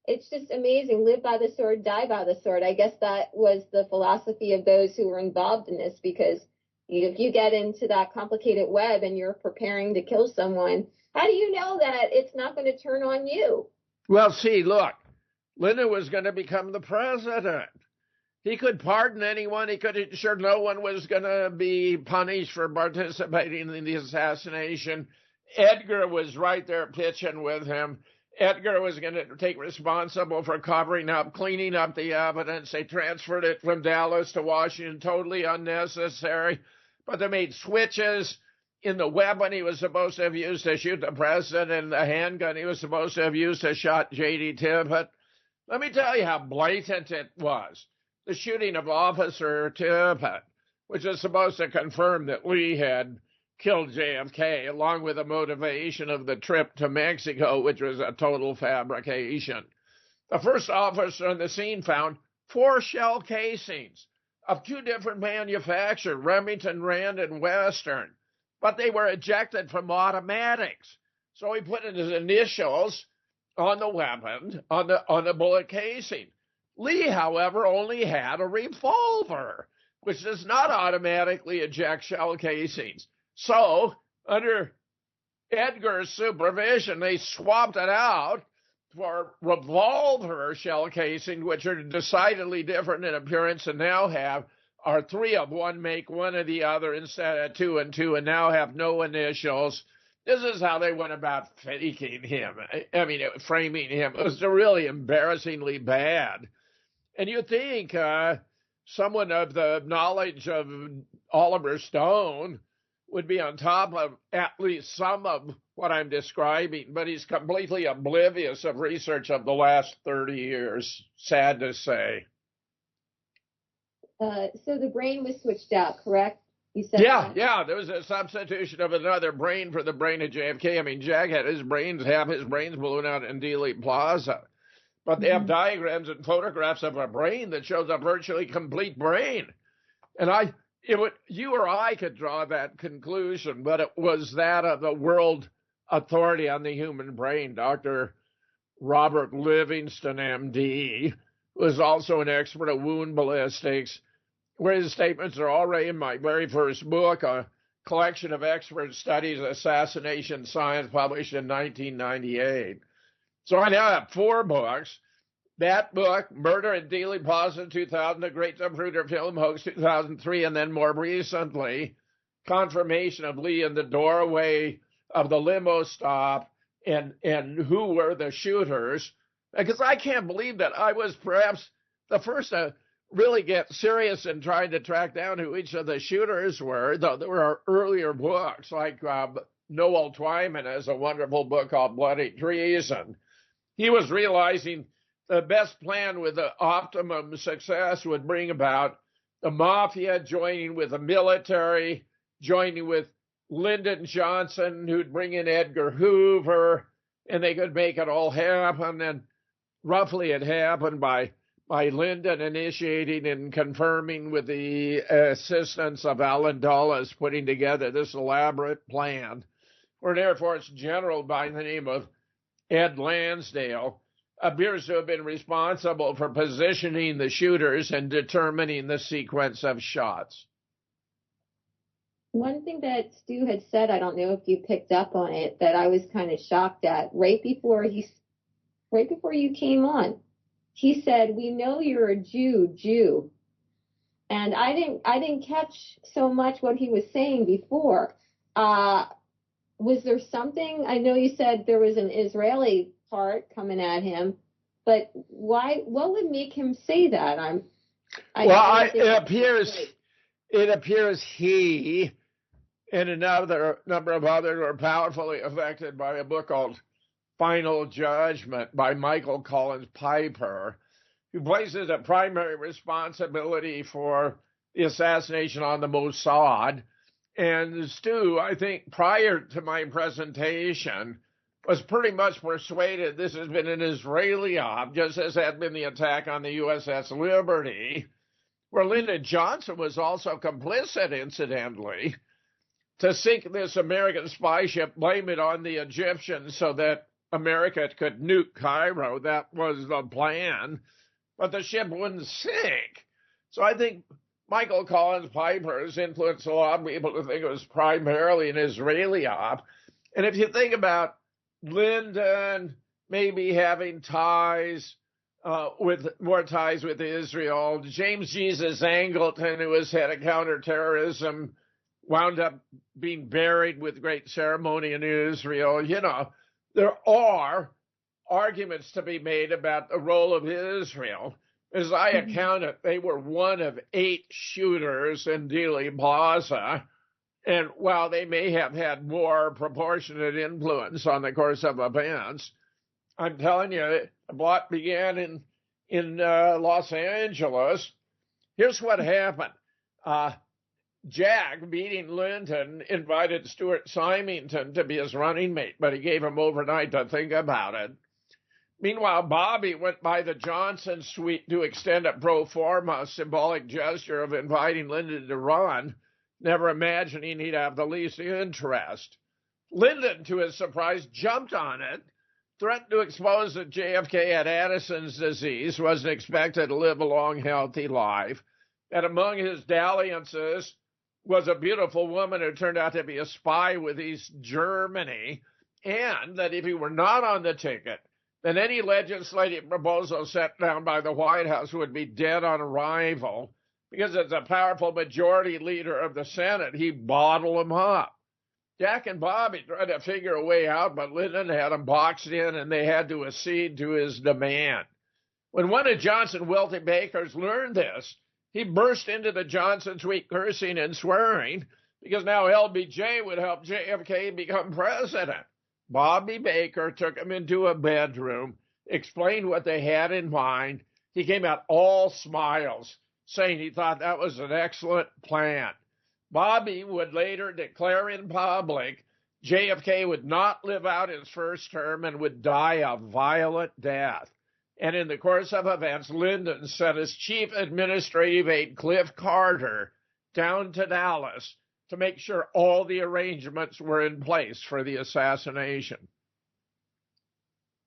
It's just amazing. Live by the sword, die by the sword. I guess that was the philosophy of those who were involved in this, because if you get into that complicated web and you're preparing to kill someone, how do you know that it's not going to turn on you? Well, see, look, Lyndon was going to become the president. He could pardon anyone. He could ensure no one was going to be punished for participating in the assassination. Edgar was right there pitching with him. Edgar was going to take responsible for covering up, cleaning up the evidence. They transferred it from Dallas to Washington, totally unnecessary. But they made switches in the weapon he was supposed to have used to shoot the president and the handgun he was supposed to have used to shot J.D. Tippit. Let me tell you how blatant it was. The shooting of Officer Tippit, which is supposed to confirm that Lee had killed JFK, along with the motivation of the trip to Mexico, which was a total fabrication. The first officer on the scene found 4 shell casings of 2 different manufacturers, Remington Rand and Western, but they were ejected from automatics. So he put in his initials on the weapon, on the bullet casing. Lee, however, only had a revolver, which does not automatically eject shell casings. So, under Edgar's supervision, they swapped it out, for revolver shell casings, which are decidedly different in appearance and now are 3 of one make, 1 of the other instead of 2 and 2, and now have no initials. This is how they went about faking him. Framing him. It was really embarrassingly bad. And you think someone of the knowledge of Oliver Stone would be on top of at least some of what I'm describing, but he's completely oblivious of research of the last 30 years, sad to say. So the brain was switched out, correct? You said Yeah, there was a substitution of another brain for the brain of JFK. I mean, Jack had half his brains blown out in Dealey Plaza. But they have diagrams and photographs of a brain that shows a virtually complete brain. And you or I could draw that conclusion, but it was that of the World Authority on the Human Brain, Dr. Robert Livingston, MD, who is also an expert at wound ballistics, where his statements are already in my very first book, a collection of expert studies, Assassination Science, published in 1998. So I now have 4 books. That book, Murder in Dealey Plaza, 2000, The Great Zapruder Film Hoax, 2003, and then more recently, Confirmation of Lee in the Doorway of the Limo Stop, and who were the shooters. Because I can't believe that I was perhaps the first to really get serious in trying to track down who each of the shooters were. Though there were earlier books, like Noel Twyman has a wonderful book called Bloody Treason. He was realizing the best plan with the optimum success would bring about the mafia joining with the military, joining with Lyndon Johnson, who'd bring in Edgar Hoover, and they could make it all happen. And roughly it happened by Lyndon initiating and confirming with the assistance of Allen Dulles, putting together this elaborate plan for an Air Force general by the name of Ed Lansdale appears to have been responsible for positioning the shooters and determining the sequence of shots. One thing that Stu had said, I don't know if you picked up on it, that I was kind of shocked at right before you came on. He said, "We know you're a Jew," and I didn't catch so much what he was saying before. Was there something? I know you said there was an Israeli part coming at him, but why? What would make him say that? It appears he and another number of others are powerfully affected by a book called Final Judgment by Michael Collins Piper, who places a primary responsibility for the assassination on the Mossad. And Stu, I think prior to my presentation, was pretty much persuaded this has been an Israeli op, just as had been the attack on the USS Liberty, where Lyndon Johnson was also complicit, incidentally, to sink this American spy ship, blame it on the Egyptians so that America could nuke Cairo. That was the plan, but the ship wouldn't sink. So I think Michael Collins Piper has influenced a lot of people to think it was primarily an Israeli op. And if you think about Lyndon maybe having ties more ties with Israel, James Jesus Angleton, who was head of counterterrorism, wound up being buried with great ceremony in Israel. You know, there are arguments to be made about the role of Israel. As I account it, they were one of 8 shooters in Dealey Plaza. And while they may have had more proportionate influence on the course of events, I'm telling you, the plot began in Los Angeles. Here's what happened. Jack, meeting Lyndon, invited Stuart Symington to be his running mate, but he gave him overnight to think about it. Meanwhile, Bobby went by the Johnson suite to extend a pro forma symbolic gesture of inviting Lyndon to run, never imagining he'd have the least interest. Lyndon, to his surprise, jumped on it, threatened to expose that JFK had Addison's disease, wasn't expected to live a long, healthy life, and among his dalliances was a beautiful woman who turned out to be a spy with East Germany, and that if he were not on the ticket, then any legislative proposal set down by the White House would be dead on arrival, because as a powerful majority leader of the Senate, he'd bottle them up. Jack and Bobby tried to figure a way out, but Lyndon had them boxed in, and they had to accede to his demand. When one of Johnson wealthy bakers learned this, he burst into the Johnson suite cursing and swearing, because now LBJ would help JFK become president. Bobby Baker took him into a bedroom, explained what they had in mind. He came out all smiles, saying he thought that was an excellent plan. Bobby would later declare in public JFK would not live out his first term and would die a violent death. And in the course of events, Lyndon sent his chief administrative aide, Cliff Carter, down to Dallas to make sure all the arrangements were in place for the assassination.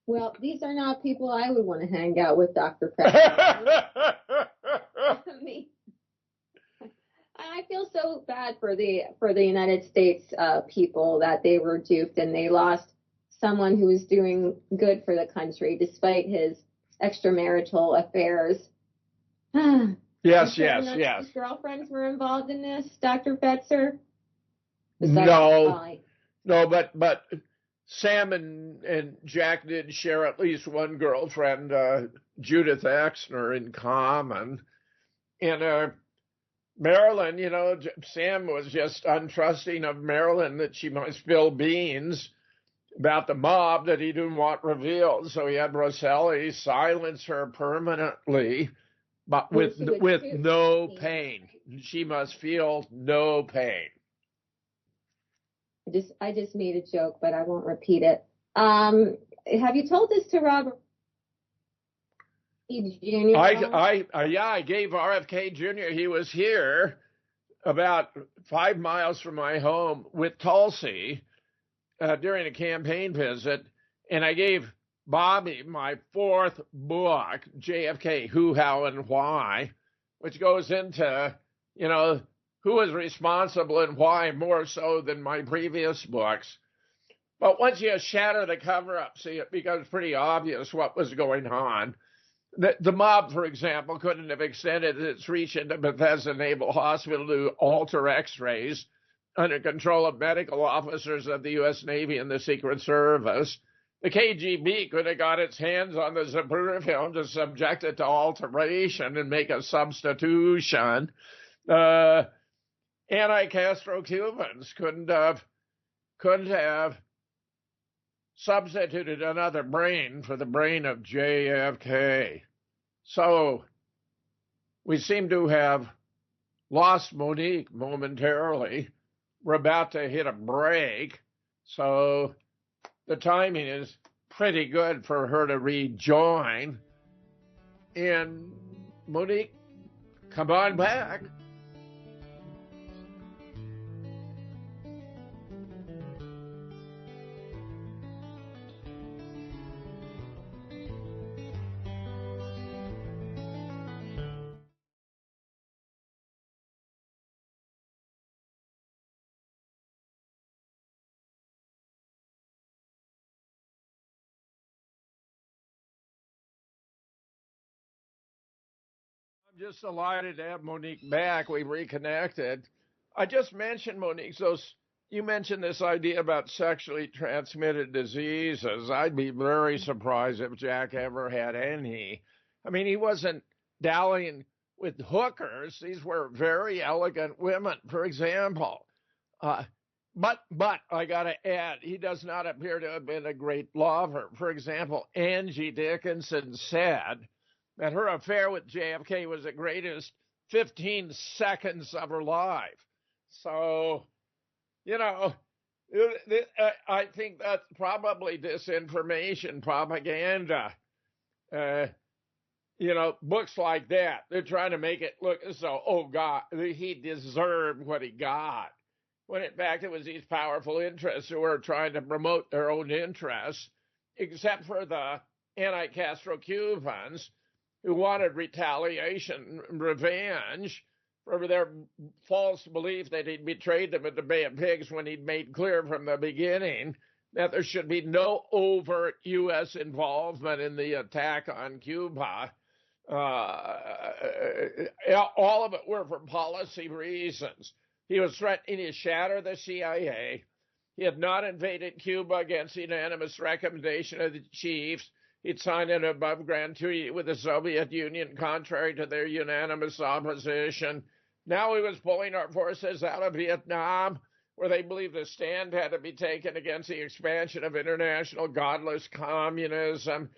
Well, these are not people I would want to hang out with, Dr. Pepper. I mean, I feel so bad for the United States people that they were duped and they lost someone who was doing good for the country despite his extramarital affairs. Yes. His girlfriends were involved in this, Dr. Fetzer? No, but Sam and Jack did share at least one girlfriend, Judith Exner, in common. And Marilyn, Sam was just untrusting of Marilyn that she might spill beans about the mob that he didn't want revealed. So he had Rosselli silence her permanently, but with no pain. She must feel no pain. I just made a joke, but I won't repeat it. Have you told this to Robert E. Jr.? I gave RFK Jr. He was here about 5 miles from my home with Tulsi during a campaign visit, and I gave Bobby my 4th book, JFK, Who, How, and Why, which goes into, who was responsible and why more so than my previous books. But once you shatter the cover-up, see, it becomes pretty obvious what was going on. The mob, for example, couldn't have extended its reach into Bethesda Naval Hospital to alter X-rays under control of medical officers of the U.S. Navy and the Secret Service. The KGB could have got its hands on the Zapruder film to subject it to alteration and make a substitution. Anti-Castro Cubans couldn't have substituted another brain for the brain of JFK. So we seem to have lost Monique momentarily. We're about to hit a break, so the timing is pretty good for her to rejoin. And Monique, come on back. Just delighted to have Monique back. We reconnected. I just mentioned, Monique, you mentioned this idea about sexually transmitted diseases. I'd be very surprised if Jack ever had any. I mean, he wasn't dallying with hookers. These were very elegant women, for example. But I got to add, he does not appear to have been a great lover. For example, Angie Dickinson said that her affair with JFK was the greatest 15 seconds of her life. So, I think that's probably disinformation, propaganda. Books like that, they're trying to make it look as though, oh, God, he deserved what he got. When in fact it was these powerful interests who were trying to promote their own interests, except for the anti-Castro Cubans, who wanted retaliation, revenge for their false belief that he'd betrayed them at the Bay of Pigs when he'd made clear from the beginning that there should be no overt U.S. involvement in the attack on Cuba. All of it were for policy reasons. He was threatening to shatter the CIA. He had not invaded Cuba against the unanimous recommendation of the chiefs. He'd signed an above-ground treaty with the Soviet Union, contrary to their unanimous opposition. Now he was pulling our forces out of Vietnam, where they believed a stand had to be taken against the expansion of international godless communism.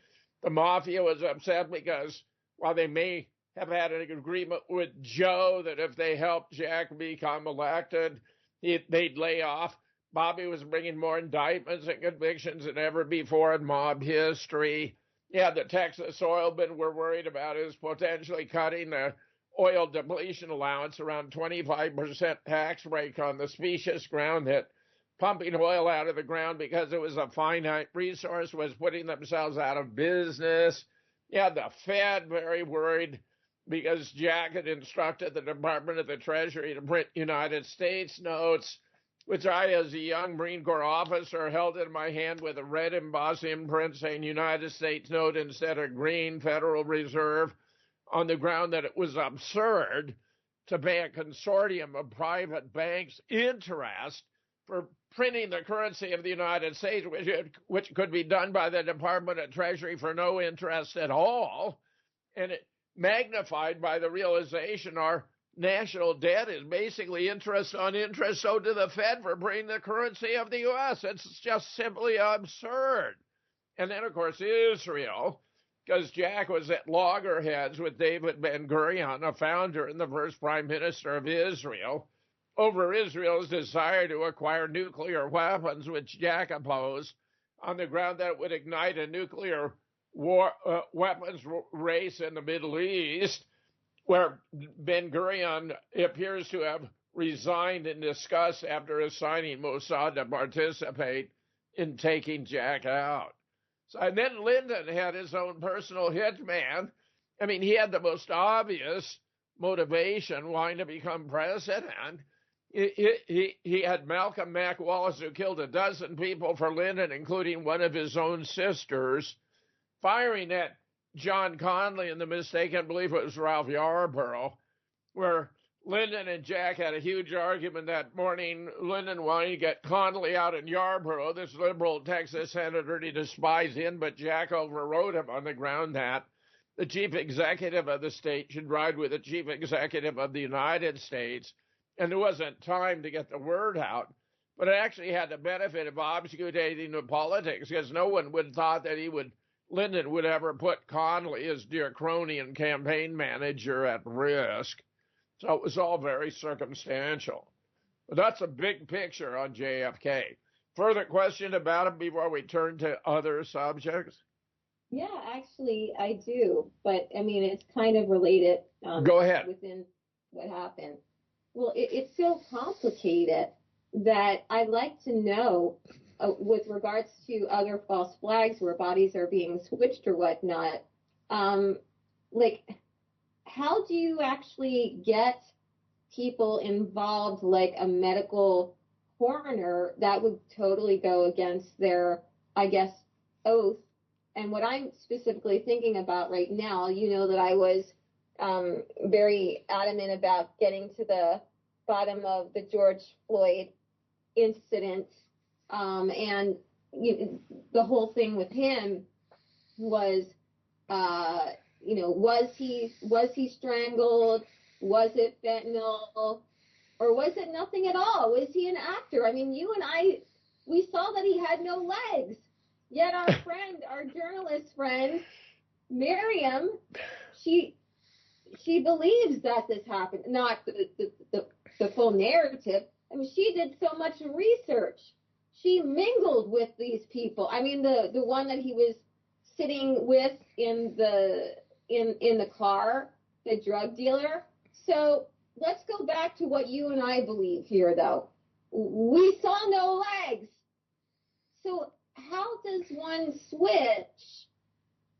The mafia was upset because, while they may have had an agreement with Joe that if they helped Jack become elected, they'd lay off, Bobby was bringing more indictments and convictions than ever before in mob history. Yeah, the Texas oilmen were worried about his potentially cutting the oil depletion allowance, around 25% tax break on the specious ground that pumping oil out of the ground because it was a finite resource was putting themselves out of business. Yeah, the Fed very worried because Jack had instructed the Department of the Treasury to print United States notes, which I, as a young Marine Corps officer, held in my hand with a red embossed imprint saying United States note instead of green Federal Reserve, on the ground that it was absurd to pay a consortium of private banks interest for printing the currency of the United States, which could be done by the Department of Treasury for no interest at all, and it magnified by the realization our national debt is basically interest on interest owed to the Fed for printing the currency of the U.S. It's just simply absurd. And then, of course, Israel, because Jack was at loggerheads with David Ben-Gurion, a founder and the first prime minister of Israel, over Israel's desire to acquire nuclear weapons, which Jack opposed, on the ground that it would ignite a nuclear war weapons race in the Middle East, where Ben-Gurion appears to have resigned in disgust after assigning Mossad to participate in taking Jack out. So, and then Lyndon had his own personal hitman. I mean, he had the most obvious motivation wanting to become president. He had Malcolm Mac Wallace, who killed a dozen people for Lyndon, including one of his own sisters, firing at John Connally in the mistaken belief it was Ralph Yarborough, where Lyndon and Jack had a huge argument that morning. Lyndon wanted to get Connally out in Yarborough, this liberal Texas senator he despised him, but Jack overrode him on the ground that the chief executive of the state should ride with the chief executive of the United States. And there wasn't time to get the word out, but it actually had the benefit of obfuscating the politics, because no one would have thought that Lyndon would ever put Connally, his dear crony and campaign manager, at risk. So it was all very circumstantial. But that's a big picture on JFK. Further question about him before we turn to other subjects? Yeah, actually, I do. But, I mean, it's kind of related. Go ahead. Within what happened. Well, it's so complicated that I'd like to know, with regards to other false flags where bodies are being switched or whatnot, like, how do you actually get people involved, like a medical coroner? That would totally go against their, I guess, oath. And what I'm specifically thinking about right now, you know that I was very adamant about getting to the bottom of the George Floyd incident. And the whole thing with him was, was he strangled? Was it fentanyl? Or was it nothing at all? Was he an actor? I mean, you and I, we saw that he had no legs. Yet our friend, our journalist friend, Miriam, she believes that this happened, not the full narrative. I mean, she did so much research. She mingled with these people. I mean, the one that he was sitting with in the car, the drug dealer. So let's go back to what you and I believe here, though. We saw no legs. So how does one switch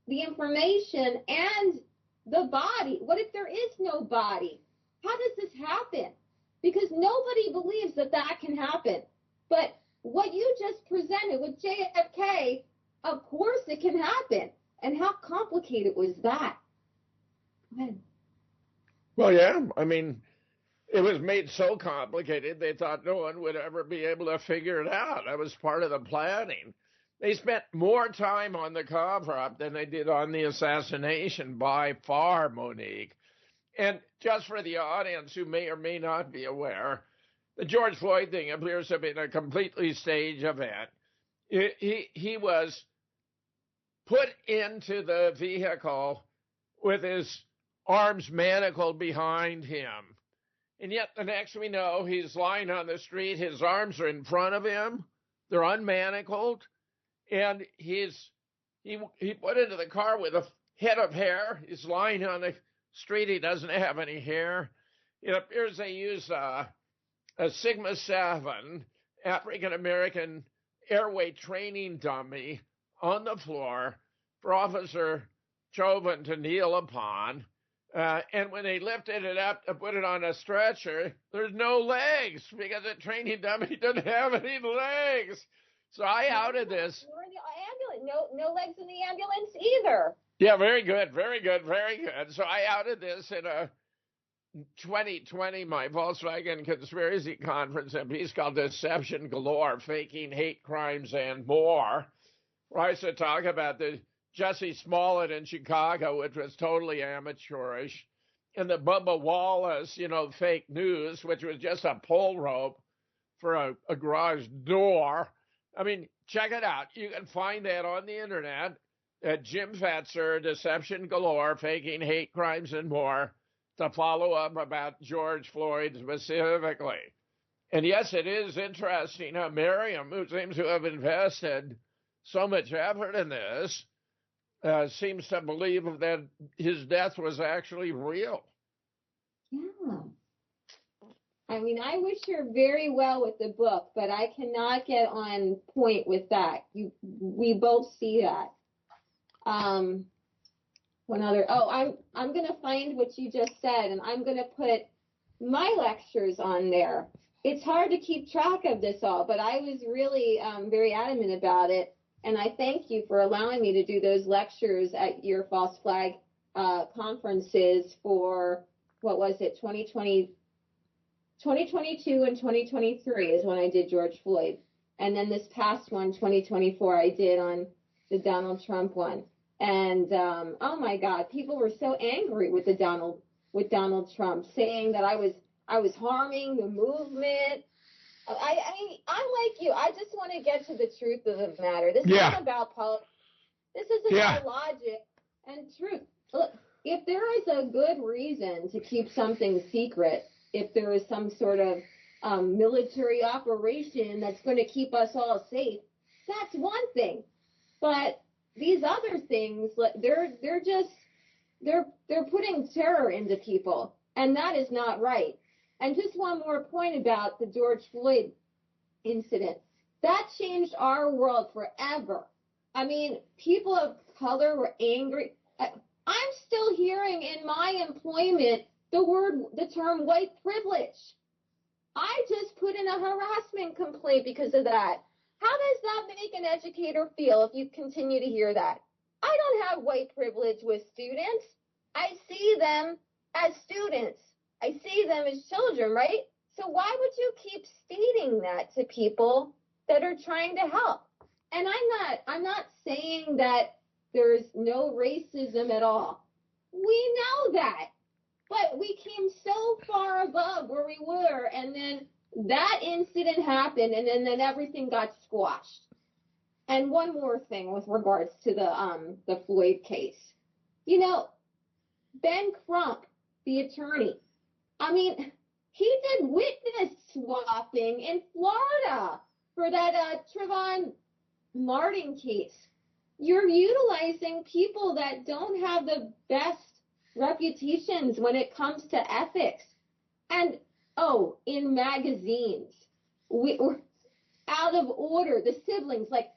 the information and the body? What if there is no body? How does this happen? Because nobody believes that can happen. But what you just presented with JFK, of course it can happen. And how complicated was that? Go ahead. Well, yeah. I mean, it was made so complicated they thought no one would ever be able to figure it out. That was part of the planning. They spent more time on the cover-up than they did on the assassination by far, Monique. And just for the audience who may or may not be aware, the George Floyd thing appears to have been a completely staged event. He was put into the vehicle with his arms manacled behind him. And yet the next we know, he's lying on the street. His arms are in front of him. They're unmanacled. And he put into the car with a head of hair. He's lying on the street. He doesn't have any hair. It appears they use a Sigma 7 African-American airway training dummy on the floor for Officer Chauvin to kneel upon. And when they lifted it up to put it on a stretcher, there's no legs because the training dummy didn't have any legs. So I outed this. Nor in the ambulance. No legs in the ambulance either. Yeah, very good, very good, very good. So I outed this in a 2020, my Volkswagen conspiracy conference, a piece called Deception Galore, Faking Hate Crimes and More, where I used to talk about the Jussie Smollett in Chicago, which was totally amateurish, and the Bubba Wallace, fake news, which was just a pull rope for a garage door. I mean, check it out. You can find that on the internet at Jim Fetzer, Deception Galore, Faking Hate Crimes and More, to follow up about George Floyd specifically. And yes, it is interesting how Miriam, who seems to have invested so much effort in this, seems to believe that his death was actually real. Yeah. I mean, I wish her very well with the book, but I cannot get on point with that. We both see that. One other. Oh, I'm going to find what you just said, and I'm going to put my lectures on there. It's hard to keep track of this all, but I was really very adamant about it, and I thank you for allowing me to do those lectures at your False Flag conferences for, what was it, 2022 and 2023 is when I did George Floyd. And then this past one, 2024, I did on the Donald Trump one. And, oh my God, people were so angry with Donald Trump, saying that I was harming the movement. I mean, I'm like you. I just want to get to the truth of the matter. This is not about politics. This is about logic and truth. Look, if there is a good reason to keep something secret, if there is some sort of military operation that's going to keep us all safe, that's one thing. But these other things, they're putting terror into people, and that is not right. And just one more point about the George Floyd incident. That changed our world forever. I mean, people of color were angry. I'm still hearing in my employment the term white privilege. I just put in a harassment complaint because of that. How does that make an educator feel if you continue to hear that? I don't have white privilege with students. I see them as students. I see them as children, right? So why would you keep stating that to people that are trying to help? And I'm not saying that there's no racism at all. We know that. But we came so far above where we were, and then that incident happened, and then everything got squashed. And one more thing with regards to the Floyd case. Ben Crump, the attorney, I mean, he did witness swapping in Florida for that Trayvon Martin case. You're utilizing people that don't have the best reputations when it comes to ethics. And, in magazines, we're out of order. The siblings, like,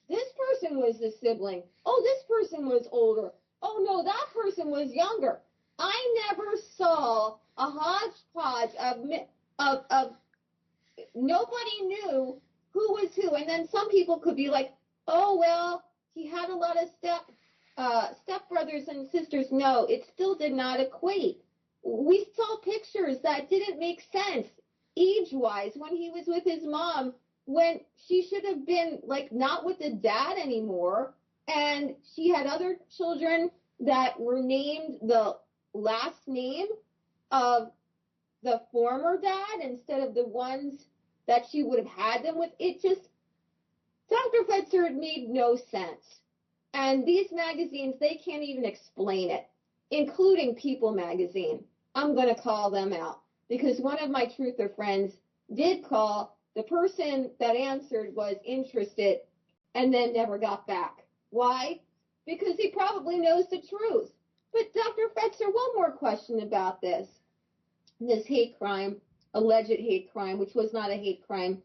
this person was the sibling. Oh, this person was older. Oh, no, that person was younger. I never saw a hodgepodge of nobody knew who was who. And then some people could be like, oh, well, he had a lot of stepbrothers and sisters. No, it still did not equate. We saw pictures that didn't make sense age-wise when he was with his mom, when she should have been like not with the dad anymore. And she had other children that were named the last name of the former dad instead of the ones that she would have had them with. It just, Dr. Fetzer, it made no sense. And these magazines, they can't even explain it, including People magazine. I'm going to call them out because one of my truther friends did call. The person that answered was interested and then never got back. Why? Because he probably knows the truth. But Dr. Fetzer, one more question about this hate crime, alleged hate crime, which was not a hate crime.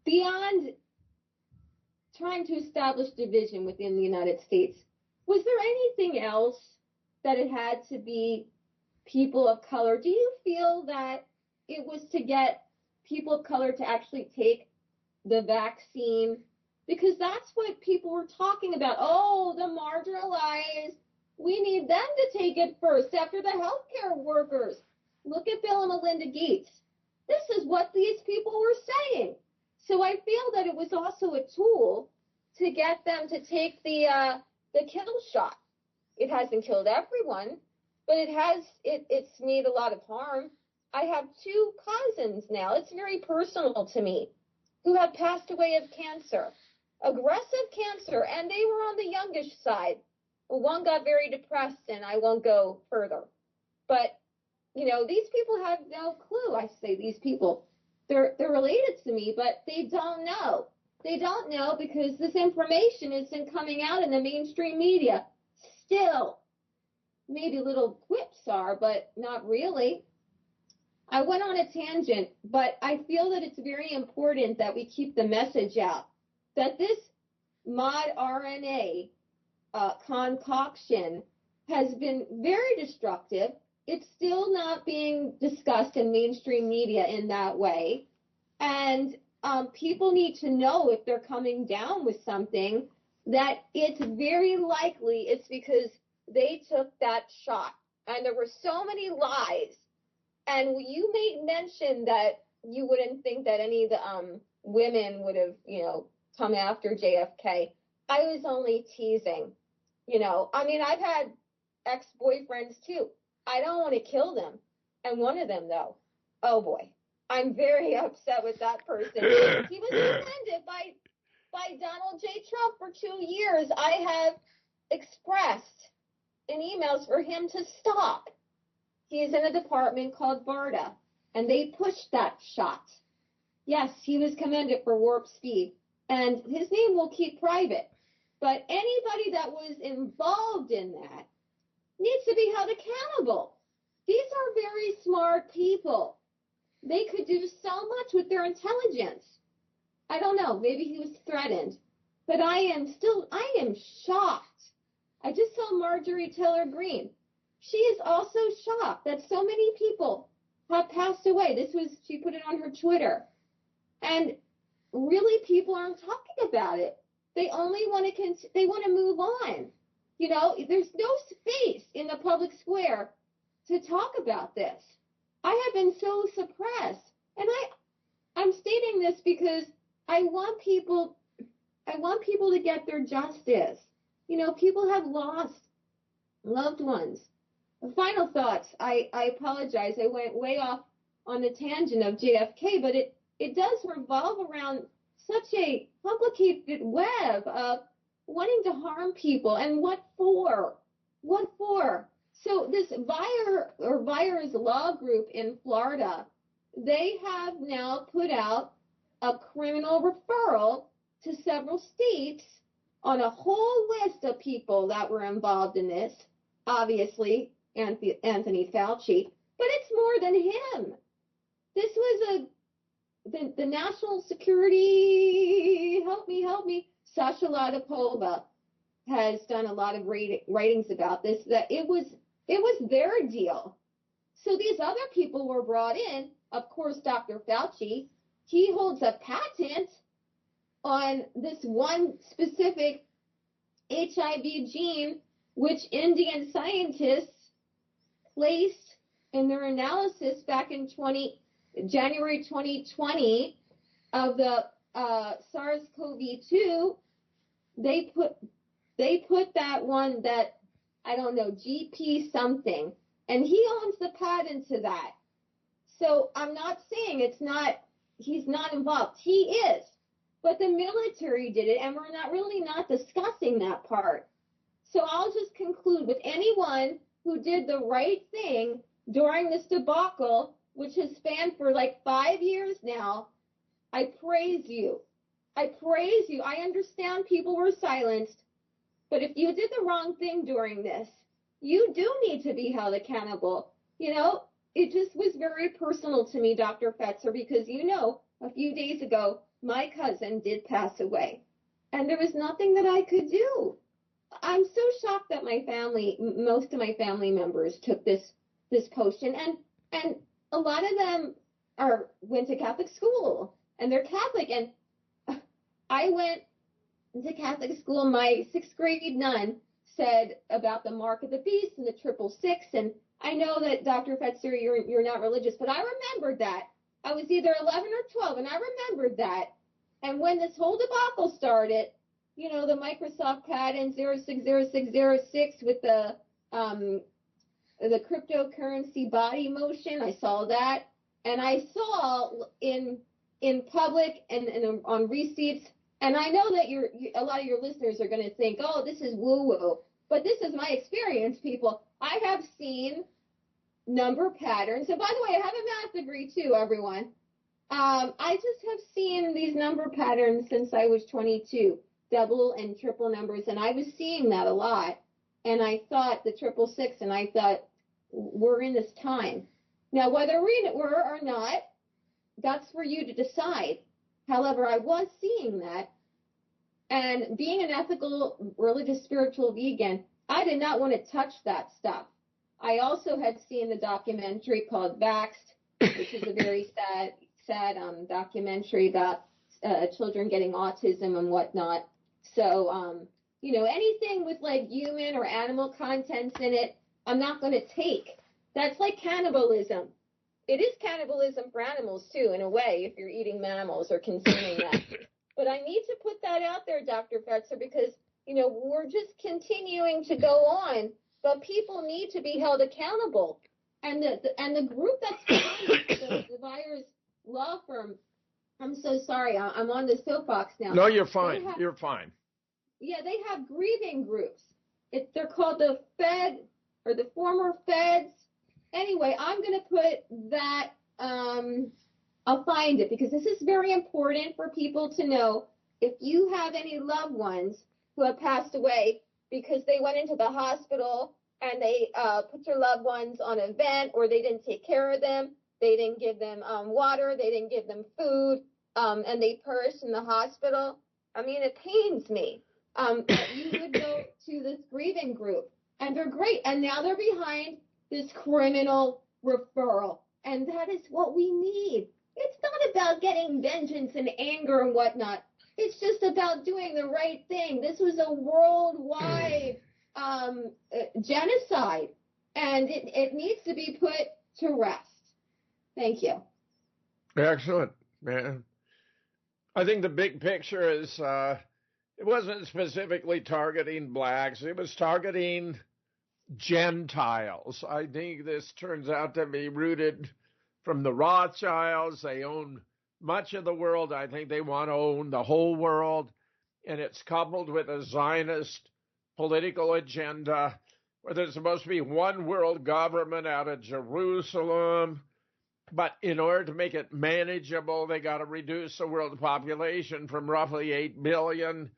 Beyond trying to establish division within the United States, was there anything else that it had to be people of color? Do you feel that it was to get people of color to actually take the vaccine? Because that's what people were talking about. Oh, the marginalized, we need them to take it first after the healthcare workers. Look at Bill and Melinda Gates. This is what these people were saying. So I feel that it was also a tool to get them to take the kill shot. It hasn't killed everyone, but it's made a lot of harm. I have 2 cousins now. It's very personal to me, who have passed away of cancer, aggressive cancer, and they were on the youngish side. Well, one got very depressed, and I won't go further. But these people have no clue. I say these people, they're related to me, but they don't know. They don't know because this information isn't coming out in the mainstream media. Still, maybe little quips are, but not really. I went on a tangent, but I feel that it's very important that we keep the message out that this mod RNA concoction has been very destructive. It's still not being discussed in mainstream media in that way. And people need to know if they're coming down with something that it's very likely it's because they took that shot. And there were so many lies. And you made mention that you wouldn't think that any of the women would have, come after JFK. I was only teasing. I've had ex-boyfriends too. I don't want to kill them. And one of them, though, oh boy, I'm very upset with that person. He was defended by Donald J. Trump for 2 years. I have expressed in emails for him to stop. He is in a department called BARDA, and they pushed that shot. Yes, he was commended for warp speed, and his name will keep private. But anybody that was involved in that needs to be held accountable. These are very smart people. They could do so much with their intelligence. I don't know, maybe he was threatened. But I am shocked. I just saw Marjorie Taylor Greene. She is also shocked that so many people have passed away. She put it on her Twitter. And really people aren't talking about it. They only want to move on. There's no space in the public square to talk about this. I have been so suppressed. And I'm stating this because I want people to get their justice. People have lost loved ones. Final thoughts. I apologize. I went way off on the tangent of JFK, but it does revolve around such a complicated web of wanting to harm people. And what for? What for? So this Virus Law Group in Florida, they have now put out a criminal referral to several states on a whole list of people that were involved in this. Obviously, Anthony Fauci, but it's more than him. This was the national security, help me, Sasha Latypova has done a lot of writings about this, that it was their deal. So these other people were brought in, of course, Dr. Fauci, he holds a patent on this one specific HIV gene, which Indian scientists placed in their analysis back in January 2020 of the SARS-CoV-2. They put that one, that, I don't know, GP something, and he owns the patent to that. So I'm not saying he's not involved. He is. But the military did it, and we're not discussing that part. So I'll just conclude with anyone who did the right thing during this debacle, which has spanned for like 5 years now. I praise you. I praise you. I understand people were silenced, but if you did the wrong thing during this, you do need to be held accountable. You know, it just was very personal to me, Dr. Fetzer, because, you know, a few days ago, my cousin did pass away, and there was nothing that I could do. I'm so shocked that my family, most of my family members took this potion, and a lot of them went to Catholic school, and they're Catholic, and I went to Catholic school. My 6th grade nun said about the mark of the beast and the 666, and I know that, Dr. Fetzer, you're not religious, but I remembered that. I was either 11 or 12, and I remembered that. And when this whole debacle started, you know, the Microsoft patent 060606 with the cryptocurrency body motion, I saw that. And I saw in public and on receipts, and I know that a lot of your listeners are going to think, oh, this is woo-woo. But this is my experience, people. I have seen number patterns. And by the way, I have a math degree too, everyone. I just have seen these number patterns since I was 22, double and triple numbers, and I was seeing that a lot. And I thought the 666, and I thought, we're in this time. Now, whether we were or not, that's for you to decide. However, I was seeing that. And being an ethical, religious, spiritual vegan, I did not want to touch that stuff. I also had seen the documentary called Vaxxed, which is a very sad documentary about children getting autism and whatnot. So, you know, anything with like human or animal contents in it, I'm not going to take. That's like cannibalism. It is cannibalism for animals too, in a way, if you're eating mammals or consuming that. But I need to put that out there, Dr. Fetzer, because, you know, we're just continuing to go on. But people need to be held accountable, and the group that's behind it, the Byers Law Firm. I'm so sorry, I'm on the soapbox now. No, you're fine. You're fine. Yeah, they have grieving groups. They're called the Fed or the former Feds. Anyway, I'm going to put that. I'll find it because this is very important for people to know. If you have any loved ones who have passed away because they went into the hospital and they put their loved ones on a vent, or they didn't take care of them, they didn't give them water, they didn't give them food, and they perished in the hospital. I mean, it pains me. You would go to this grieving group, and they're great. And now they're behind this criminal referral, and that is what we need. It's not about getting vengeance and anger and whatnot. It's just about doing the right thing. This was a worldwide genocide, and it needs to be put to rest. Thank you. Excellent, man. I think the big picture is it wasn't specifically targeting blacks. It was targeting Gentiles. I think this turns out to be rooted from the Rothschilds. They own much of the world. I think they want to own the whole world. And it's coupled with a Zionist political agenda where there's supposed to be one world government out of Jerusalem. But in order to make it manageable, they got to reduce the world population from roughly 8 billion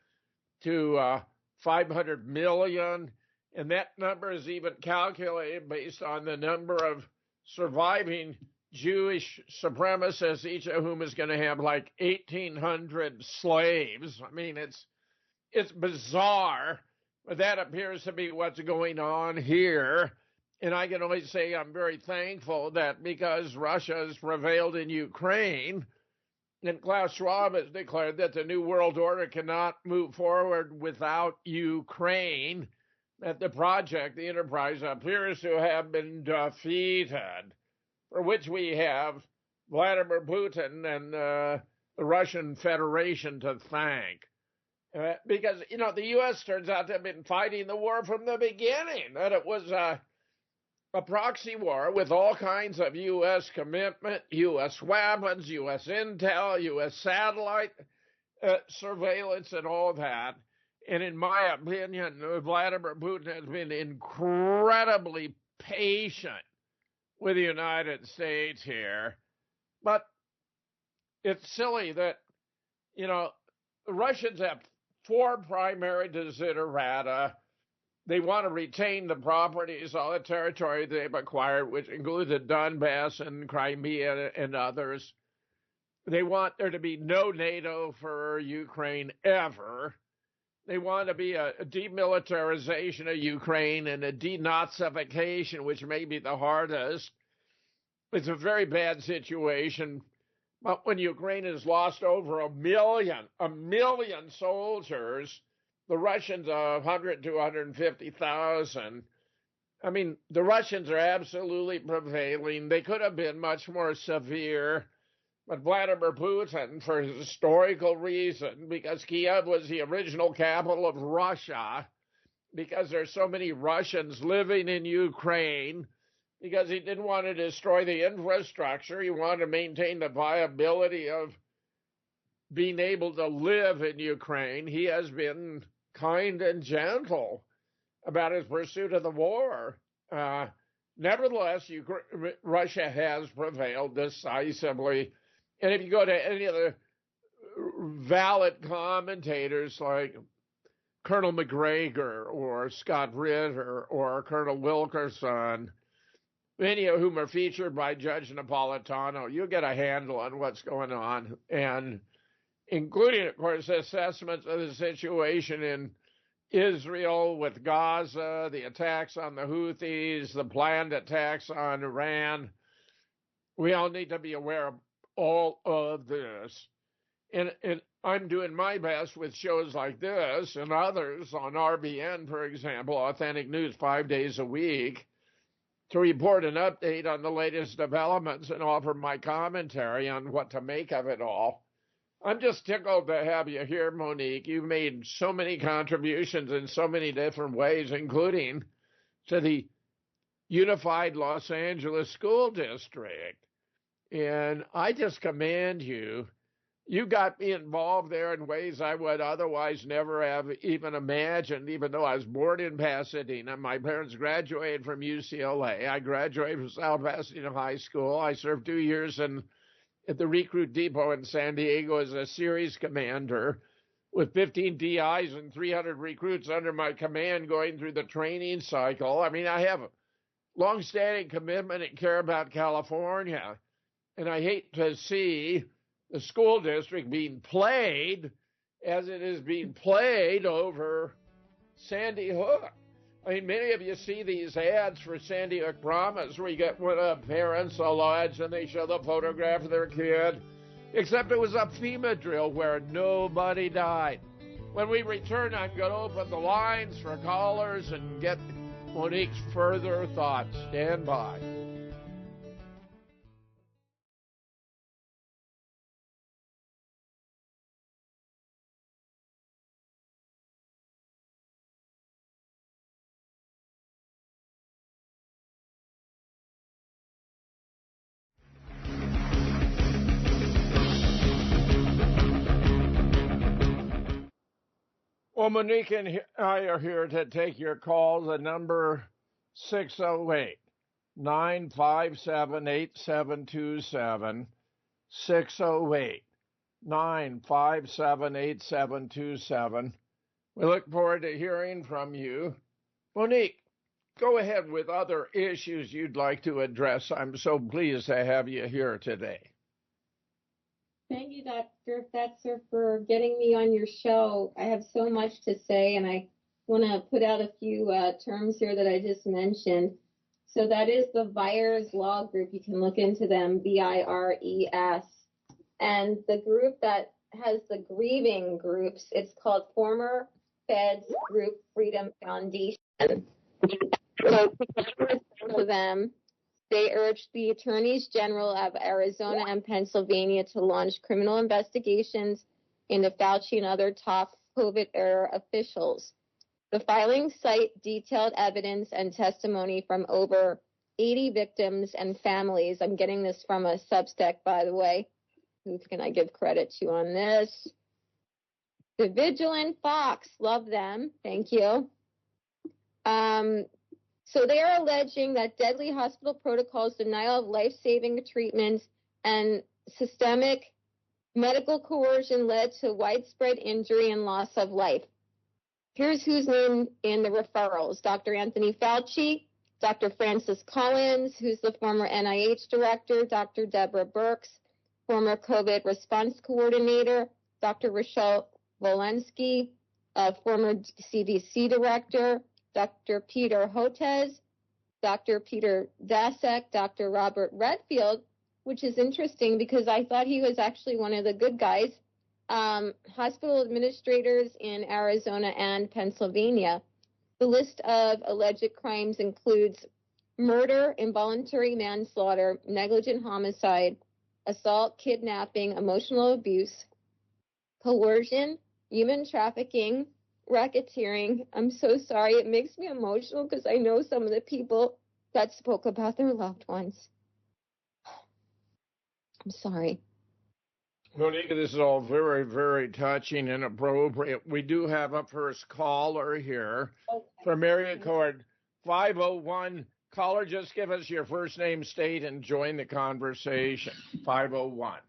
to 500 million. And that number is even calculated based on the number of surviving Jewish supremacists, each of whom is going to have like 1,800 slaves. I mean, it's bizarre, but that appears to be what's going on here. And I can only say I'm very thankful that because Russia has prevailed in Ukraine, And Klaus Schwab has declared that the New World Order cannot move forward without Ukraine, that the project, the enterprise, appears to have been defeated, for which we have Vladimir Putin and the Russian Federation to thank. Because, the U.S. turns out to have been fighting the war from the beginning, that it was a proxy war with all kinds of U.S. commitment, U.S. weapons, U.S. intel, U.S. satellite surveillance, and all that. And in my opinion, Vladimir Putin has been incredibly patient with the United States here. But it's silly that, the Russians have 4 primary desiderata. They want to retain the properties, all the territory they've acquired, which includes the Donbass and Crimea and others. They want there to be no NATO for Ukraine ever. They want to be a demilitarization of Ukraine and a denazification, which may be the hardest. It's a very bad situation. But when Ukraine has lost over a million soldiers, the Russians 100 to 150,000. I mean, the Russians are absolutely prevailing. They could have been much more severe. But Vladimir Putin, for historical reason, because Kiev was the original capital of Russia, because there's so many Russians living in Ukraine, because he didn't want to destroy the infrastructure, he wanted to maintain the viability of being able to live in Ukraine, he has been kind and gentle about his pursuit of the war. Nevertheless, Russia has prevailed decisively. And if you go to any of the valid commentators like Colonel McGregor or Scott Ritter or Colonel Wilkerson, many of whom are featured by Judge Napolitano, you get a handle on what's going on, and including, of course, assessments of the situation in Israel with Gaza, the attacks on the Houthis, the planned attacks on Iran. We all need to be aware of all of this. And I'm doing my best with shows like this and others on RBN, for example, Authentic News 5 days a week, to report an update on the latest developments and offer my commentary on what to make of it all. I'm just tickled to have you here, Monique. You've made so many contributions in so many different ways, including to the Unified Los Angeles School District. And I just commend you. You got me involved there in ways I would otherwise never have even imagined, even though I was born in Pasadena. My parents graduated from UCLA. I graduated from South Pasadena High School. I served 2 years at the Recruit Depot in San Diego as a series commander with 15 DIs and 300 recruits under my command going through the training cycle. I mean, I have a longstanding commitment and care about California, and I hate to see the school district being played as it is being played over Sandy Hook. I mean, many of you see these ads for Sandy Hook Promise where you get one of the parents alleged and they show the photograph of their kid, except it was a FEMA drill where nobody died. When we return, I'm going to open the lines for callers and get Monique's further thoughts. Stand by. Well, Monique and I are here to take your calls at number 608-957-8727, 608-957-8727. We look forward to hearing from you. Monique, go ahead with other issues you'd like to address. I'm so pleased to have you here today. Thank you, Dr. Fetzer, for getting me on your show. I have so much to say, and I want to put out a few terms here that I just mentioned. So that is the VIRES Law Group. You can look into them, VIRES. And the group that has the grieving groups, it's called Former Feds Group Freedom Foundation. So to them, they urged the attorneys general of Arizona and Pennsylvania to launch criminal investigations into Fauci and other top COVID-era officials. The filings cite detailed evidence and testimony from over 80 victims and families. I'm getting this from a Substack, by the way. Who can I give credit to on this? The Vigilant Fox. Love them. Thank you. So they are alleging that deadly hospital protocols, denial of life-saving treatments, and systemic medical coercion led to widespread injury and loss of life. Here's who's named in the referrals: Dr. Anthony Fauci, Dr. Francis Collins, who's the former NIH director, Dr. Deborah Birx, former COVID response coordinator, Dr. Rochelle Walensky, former CDC director, Dr. Peter Hotez, Dr. Peter Daszak, Dr. Robert Redfield, which is interesting because I thought he was actually one of the good guys, hospital administrators in Arizona and Pennsylvania. The list of alleged crimes includes murder, involuntary manslaughter, negligent homicide, assault, kidnapping, emotional abuse, coercion, human trafficking, racketeering. I'm so sorry. It makes me emotional because I know some of the people that spoke about their loved ones. I'm sorry. Monica, this is all very, very touching and appropriate. We do have a first caller here from area code 501. Caller, just give us your first name, state, and join the conversation. 501.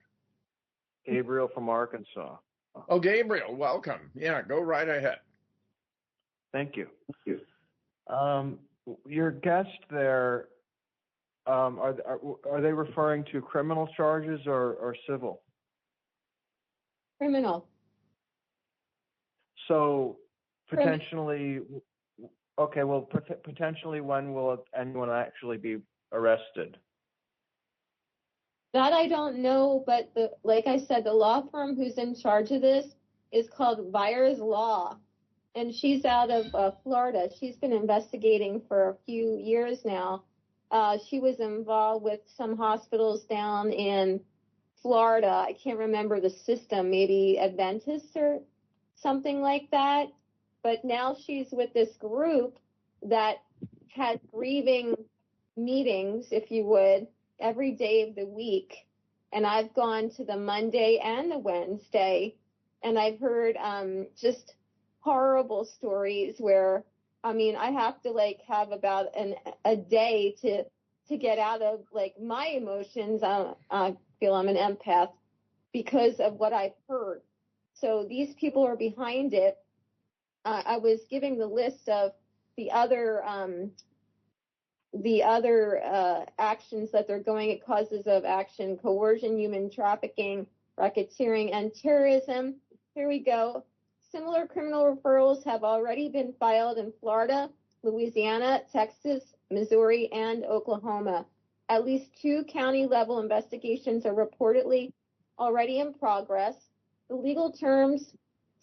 Gabriel from Arkansas. Oh, Gabriel, welcome. Yeah, go right ahead. Thank you. Your guest there, are they referring to criminal charges or civil? Criminal. So potentially, okay, well, potentially when will anyone actually be arrested? That I don't know, but like I said, the law firm who's in charge of this is called Byers Law, and she's out of Florida. She's been investigating for a few years now. She was involved with some hospitals down in Florida. I can't remember the system, maybe Adventist or something like that. But now she's with this group that has grieving meetings, if you would, every day of the week. And I've gone to the Monday and the Wednesday, and I've heard just horrible stories where, I mean, I have to have about a day to get out of my emotions. I feel I'm an empath because of what I've heard. So these people are behind it. I was giving the list of the other actions that they're going at: causes of action, coercion, human trafficking, racketeering, and terrorism. Here we go. Similar criminal referrals have already been filed in Florida, Louisiana, Texas, Missouri, and Oklahoma. At least 2 county-level investigations are reportedly already in progress. The legal terms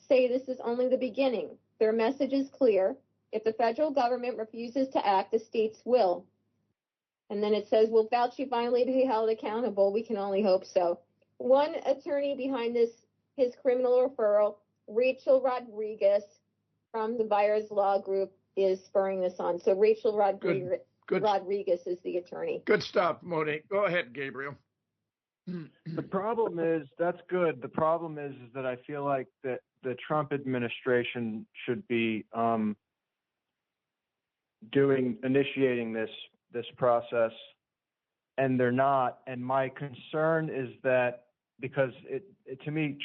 say this is only the beginning. Their message is clear. If the federal government refuses to act, the states will. And then it says, will Fauci finally be held accountable? We can only hope so. One attorney behind his criminal referral, Rachel Rodriguez from the Byers Law Group, is spurring this on. So Rachel Rodriguez is the attorney. Good stuff, Monique. Go ahead, Gabriel. The problem is, that's good. The problem is that I feel like that the Trump administration should be initiating this process, and they're not. And my concern is that because to me,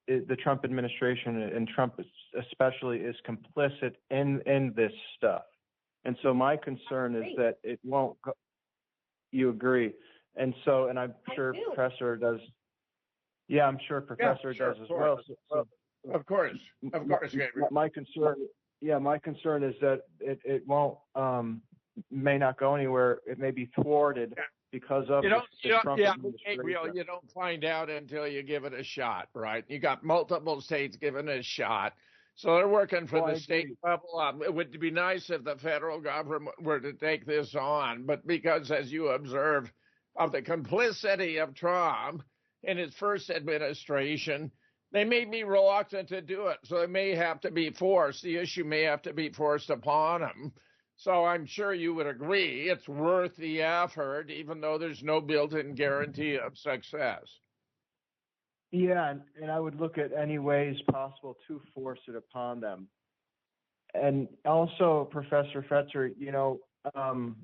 the Trump administration and Trump especially is complicit in this stuff. And so my concern is that it won't go. You agree? And so, and I'm sure Professor does. Yeah, I'm sure Professor does as well. So, of course, Gabriel. My concern is that it won't, may not go anywhere. It may be thwarted because of You the don't, you don't, Trump yeah, administration. Gabriel, you don't find out until you give it a shot, right? You got multiple states giving it a shot. So they're working for Well, I the state agree. level. It would be nice if the federal government were to take this on, but because, as you observed, of the complicity of Trump in his first administration, they may be reluctant to do it. So it may have to be forced. The issue may have to be forced upon them. So I'm sure you would agree it's worth the effort, even though there's no built-in guarantee of success. Yeah, and I would look at any ways possible to force it upon them. And also, Professor Fetzer,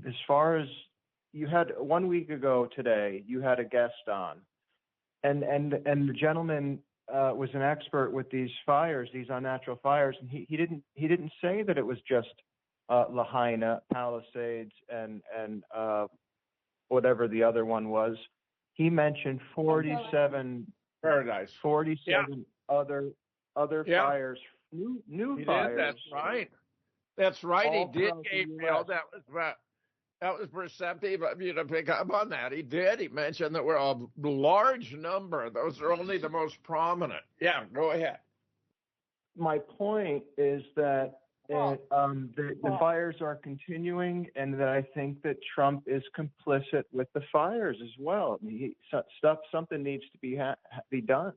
as far as you had 1 week ago today, you had a guest on, and the gentleman was an expert with these fires, these unnatural fires, and he didn't say that it was just Lahaina, Palisades, and whatever the other one was. He mentioned 47 Paradise. 47 other fires, new He fires. did. That's right. That's right. He all did, throughout the Gabriel. US. That was perceptive of you to pick up on that. He did. He mentioned there were a large number. Those are only the most prominent. Yeah, go ahead. My point is that the fires are continuing, and that I think that Trump is complicit with the fires as well. I mean, something needs to be done.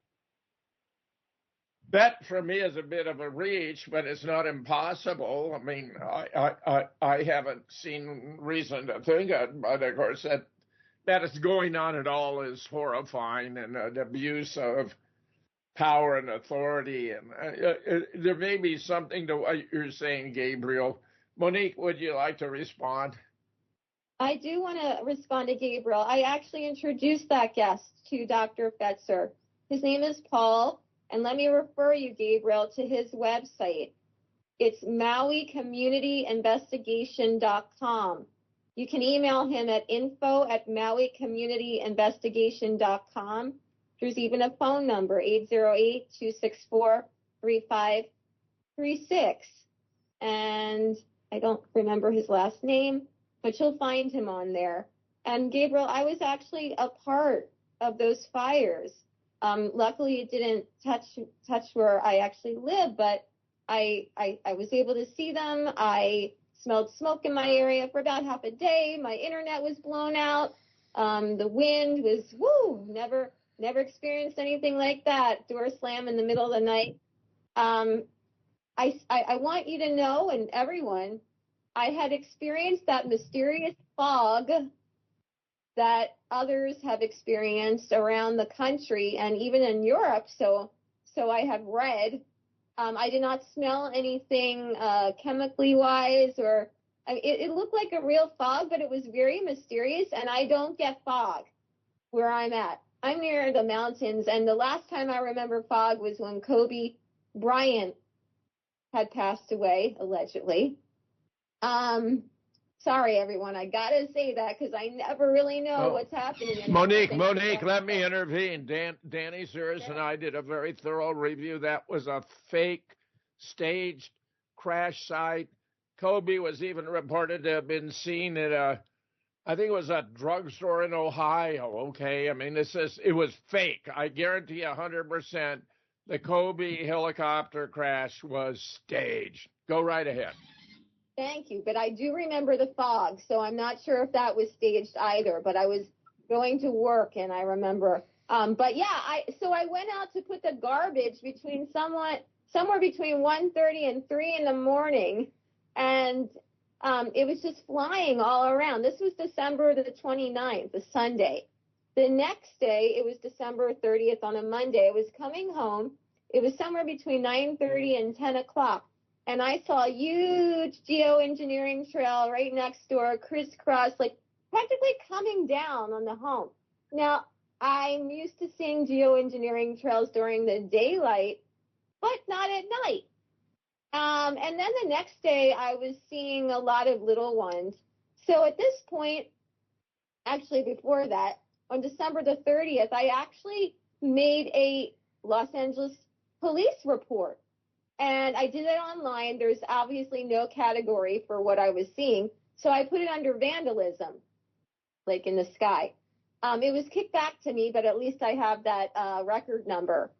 That for me is a bit of a reach, but it's not impossible. I mean, I haven't seen reason to think it, but of course that is going on at all is horrifying, and an abuse of power and authority. And there may be something to what you're saying, Gabriel. Monique, would you like to respond? I do want to respond to Gabriel. I actually introduced that guest to Dr. Fetzer. His name is Paul, and let me refer you, Gabriel, to his website. It's MauiCommunityInvestigation.com. You can email him at info@MauiCommunityInvestigation.com. There's even a phone number, 808-264-3536. And I don't remember his last name, but you'll find him on there. And Gabriel, I was actually a part of those fires. Luckily, it didn't touch where I actually live, but I was able to see them. I smelled smoke in my area for about half a day. My internet was blown out. The wind was, never experienced anything like that. Door slam in the middle of the night. I want you to know, and everyone, I had experienced that mysterious fog that others have experienced around the country and even in Europe. So I have read. I did not smell anything chemically wise, or it looked like a real fog, but it was very mysterious. And I don't get fog where I'm at. I'm near the mountains, and the last time I remember fog was when Kobe Bryant had passed away, allegedly. Sorry, everyone. I got to say that because I never really know what's happening. Monique, let me intervene. Danny Zuris and I did a very thorough review. That was a fake, staged crash site. Kobe was even reported to have been seen at I think it was a drugstore in Ohio, okay? I mean, it was fake. I guarantee 100% the Kobe helicopter crash was staged. Go right ahead. Thank you. But I do remember the fog, so I'm not sure if that was staged either. But I was going to work, and I remember. But yeah, I went out to put the garbage somewhere between 1:30 and 3 in the morning, and it was just flying all around. This was December the 29th, the Sunday. The next day, it was December 30th on a Monday. I was coming home. It was somewhere between 9:30 and 10 o'clock. And I saw a huge geoengineering trail right next door, crisscross, like practically coming down on the home. Now, I'm used to seeing geoengineering trails during the daylight, but not at night. And then the next day, I was seeing a lot of little ones. So at this point, actually before that, on December the 30th, I actually made a Los Angeles police report. And I did it online. There's obviously no category for what I was seeing. So I put it under vandalism. like in the sky. It was kicked back to me, but at least I have that record number.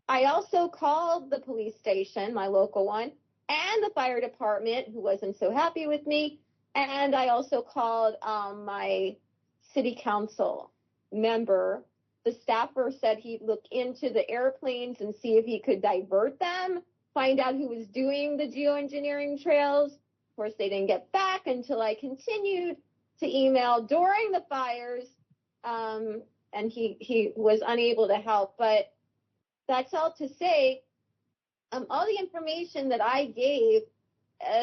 I also called the police station, my local one, and the fire department, who wasn't so happy with me. And I also called my city council member. The staffer said he'd look into the airplanes and see if he could divert them, find out who was doing the geoengineering trails. Of course, they didn't get back until I continued to email during the fires, and he was unable to help. But that's all to say, all the information that I gave,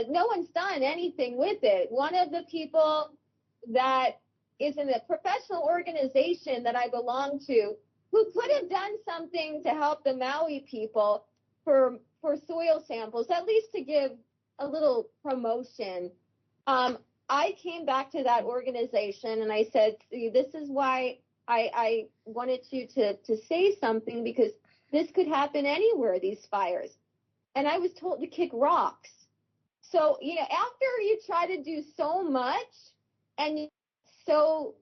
no one's done anything with it. One of the people that is in a professional organization that I belong to, who could have done something to help the Maui people for soil samples, at least to give a little promotion. I came back to that organization and I said, see, this is why I wanted you to say something, because this could happen anywhere, these fires. And I was told to kick rocks. So, after you try to do so much and so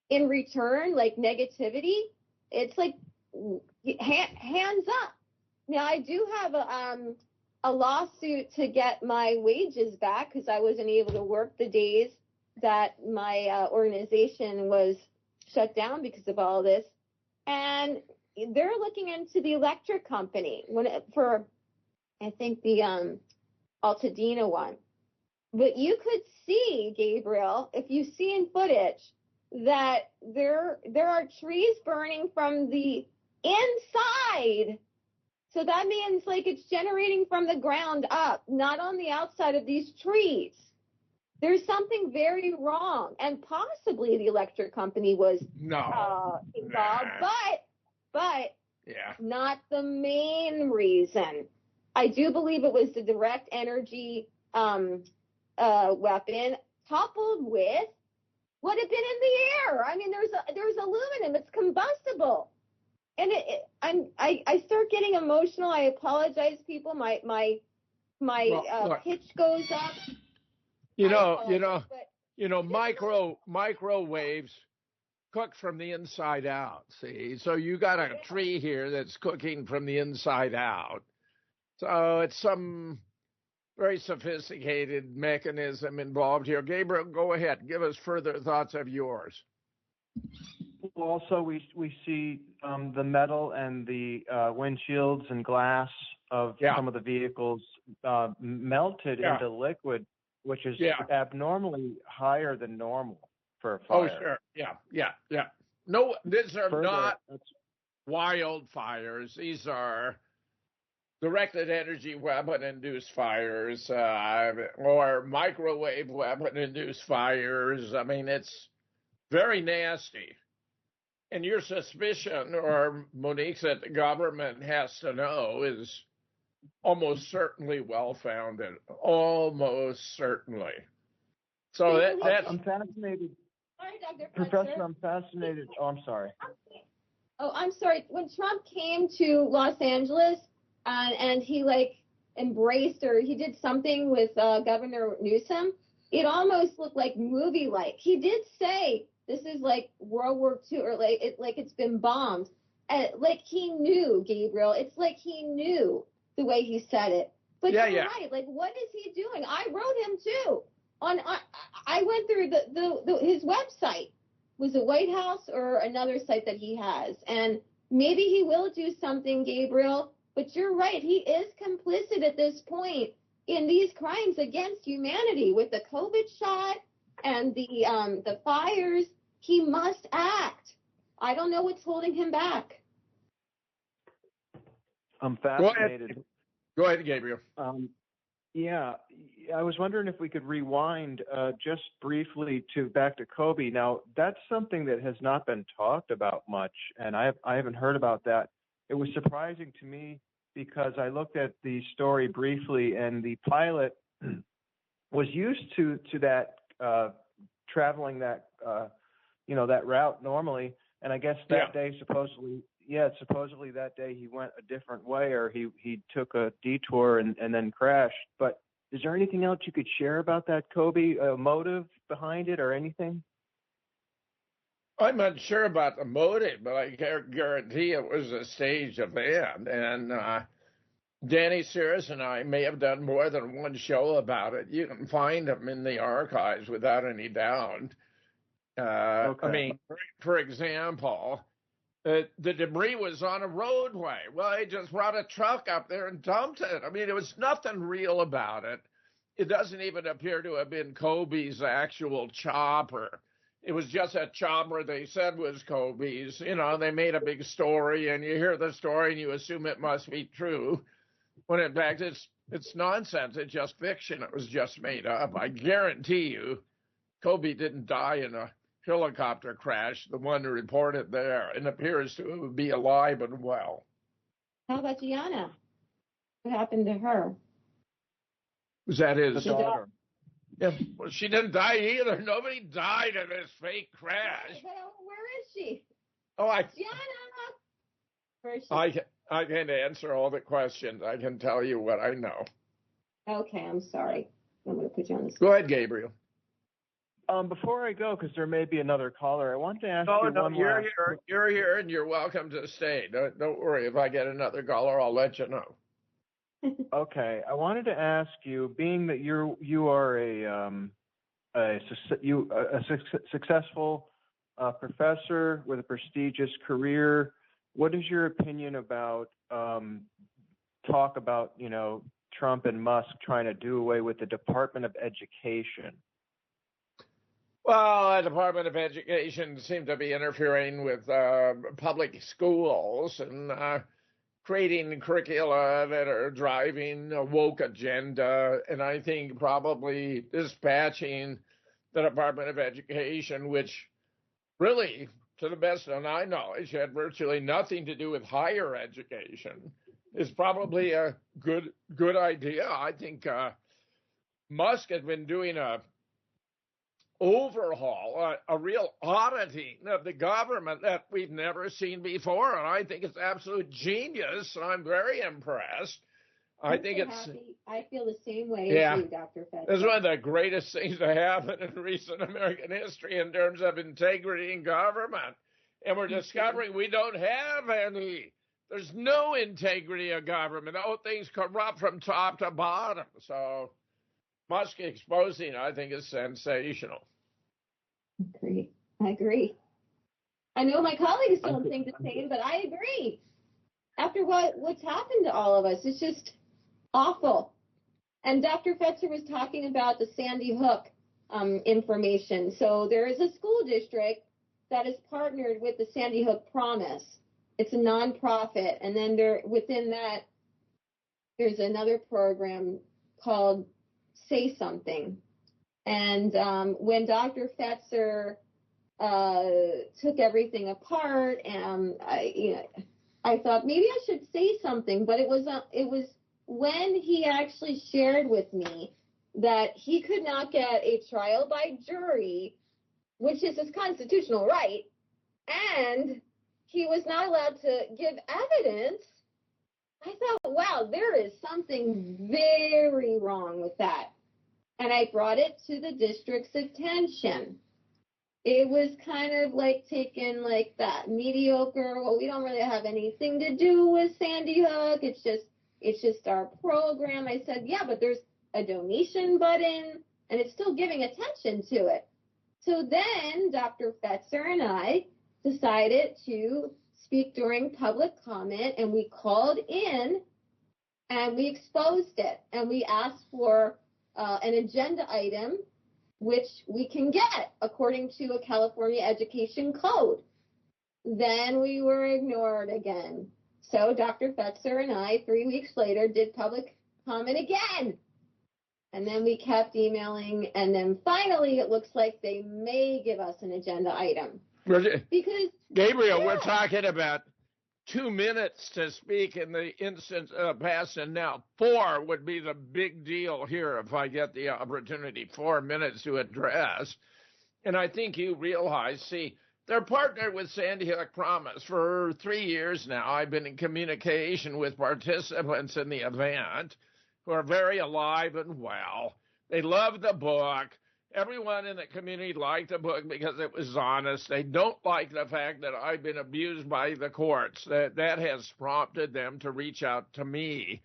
in return, like negativity, it's like hands up. Now, I do have a lawsuit to get my wages back because I wasn't able to work the days that my organization was shut down because of all this. And they're looking into the electric company for, I think, the Altadena one. But you could see, Gabriel, if you see in footage, that there are trees burning from the inside. So that means like it's generating from the ground up, not on the outside of these trees. There's something very wrong, and possibly the electric company was involved, but yeah, not the main reason. I do believe it was the direct energy weapon coupled with what had been in the air. I mean, there's aluminum; it's combustible, and I start getting emotional. I apologize, people. My pitch goes up. Microwaves cook from the inside out. See, so you got a tree here that's cooking from the inside out. So it's some very sophisticated mechanism involved here. Gabriel, go ahead. Give us further thoughts of yours. Also, we see the metal and the windshields and glass of some of the vehicles melted into liquid, which is abnormally higher than normal for a fire. Oh, sure. Yeah. No, these are not wildfires. These are directed energy weapon-induced fires or microwave weapon-induced fires. I mean, it's very nasty. And your suspicion, or Monique, that the government has to know is almost certainly well-founded. Almost certainly. So that's... I'm fascinated. Sorry, Dr. Professor, I'm fascinated. Oh, I'm sorry. Oh, I'm sorry. When Trump came to Los Angeles and he embraced, or he did something with Governor Newsom, it almost looked like movie-like. He did say this is like World War II, or like it's been bombed. Like he knew, Gabriel. It's like he knew the way he said it. But you're right. Like, what is he doing? I wrote him too. I went through his website. Was it White House or another site that he has? And maybe he will do something, Gabriel. But you're right. He is complicit at this point in these crimes against humanity with the COVID shot and the fires. He must act. I don't know what's holding him back. I'm fascinated. Go ahead, Gabriel. Yeah, I was wondering if we could rewind just briefly back to Kobe. Now, that's something that has not been talked about much, and I haven't heard about that. It was surprising to me because I looked at the story briefly, and the pilot was used to that traveling that that route normally, and I guess that day supposedly that day he went a different way, or he took a detour and then crashed. But is there anything else you could share about that Kobe motive behind it or anything? I'm not sure about the motive, but I guarantee it was a staged event. And Danny Sears and I may have done more than one show about it. You can find them in the archives without any doubt. Okay. I mean, for example, the debris was on a roadway. Well, they just brought a truck up there and dumped it. I mean, there was nothing real about it. It doesn't even appear to have been Kobe's actual chopper. It was just a chopper they said was Kobe's. You know, they made a big story, and you hear the story and you assume it must be true, when in fact it's nonsense. It's just fiction. It was just made up. I guarantee you, Kobe didn't die in a helicopter crash, the one reported there, and appears to be alive and well. How about Gianna? What happened to her? Was that his daughter? Yeah, well, she didn't die either. Nobody died in this fake crash. But where is she? Oh, Gianna! Where is she? I can answer all the questions. I can tell you what I know. Okay, I'm sorry. I'm going to put you on the spot. Go ahead, Gabriel. Before I go, because there may be another caller, I wanted to ask No, you one you're last. here. You're here, and you're welcome to stay. Don't worry. If I get another caller, I'll let you know. Okay, I wanted to ask you, being that you are a successful professor with a prestigious career, what is your opinion about talk about Trump and Musk trying to do away with the Department of Education? Well, the Department of Education seemed to be interfering with public schools and creating curricula that are driving a woke agenda, and I think probably dispatching the Department of Education, which really, to the best of my knowledge, had virtually nothing to do with higher education, is probably a good idea. I think Musk has been doing a overhaul, a real auditing of the government that we've never seen before, and I think it's absolute genius. I'm very impressed. I think it's happy. I feel the same way Yeah. as you, Dr. Fetzer. This is one of the greatest things to happen in recent American history in terms of integrity in government. And we're discovering we don't have any. There's no integrity of government. The whole thing's corrupt from top to bottom. So Musk exposing, I think, is sensational. I agree. I know my colleagues don't think the same, but I agree. After what's happened to all of us, it's just awful. And Dr. Fetzer was talking about the Sandy Hook information. So there is a school district that is partnered with the Sandy Hook Promise. It's a nonprofit, and then within that, there's another program called Say Something. And when Dr. Fetzer took everything apart, and I thought maybe I should say something, but it was when he actually shared with me that he could not get a trial by jury, which is his constitutional right, and he was not allowed to give evidence. I thought, wow, there is something very wrong with that. And I brought it to the district's attention. It was kind of like taking like that mediocre, well, we don't really have anything to do with Sandy Hook. It's just our program. I said, yeah, but there's a donation button, and it's still giving attention to it. So then Dr. Fetzer and I decided to speak during public comment, and we called in and we exposed it, and we asked for an agenda item, which we can get according to a California education code. Then we were ignored again. So Dr. Fetzer and I, 3 weeks later, did public comment again. And then we kept emailing, and then finally it looks like they may give us an agenda item. Because Gabriel, we're talking about 2 minutes to speak in the instance of past, and now 4 would be the big deal here if I get the opportunity. 4 minutes to address. And I think you realize, see, they're partnered with Sandy Hook Promise for 3 years now. I've been in communication with participants in the event who are very alive and well. They love the book. Everyone in the community liked the book because it was honest. They don't like the fact that I've been abused by the courts. That has prompted them to reach out to me.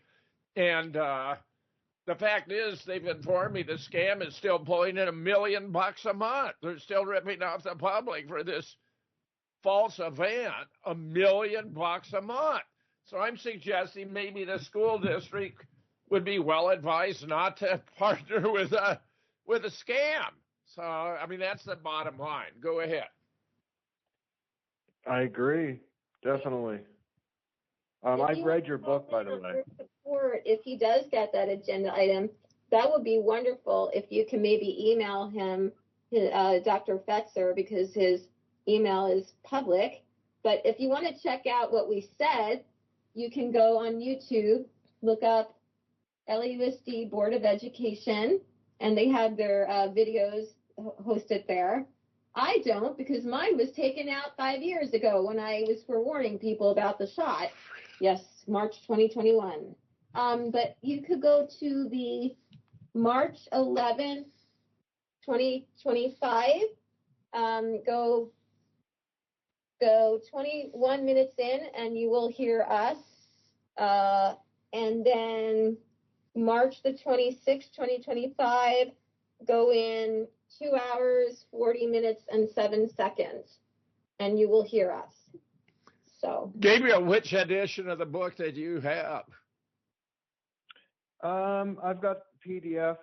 And the fact is, they've informed me the scam is still pulling in $1 million a month. They're still ripping off the public for this false event, $1 million a month. So I'm suggesting maybe the school district would be well advised not to partner with a scam. So, I mean, that's the bottom line. Go ahead. I agree, definitely. I've read your book, by the way. Support, if he does get that agenda item, that would be wonderful if you can maybe email him, Dr. Fetzer, because his email is public. But if you want to check out what we said, you can go on YouTube, look up LAUSD Board of Education, and they have their videos hosted there. I don't, because mine was taken out 5 years ago when I was forewarning people about the shot. Yes, March 2021. But you could go to the March 11th, 2025. Go 21 minutes in, and you will hear us. And then March the 26th, 2025, go in 2 hours, 40 minutes, and 7 seconds, and you will hear us. So, Gabriel, which edition of the book did you have? I've got PDF.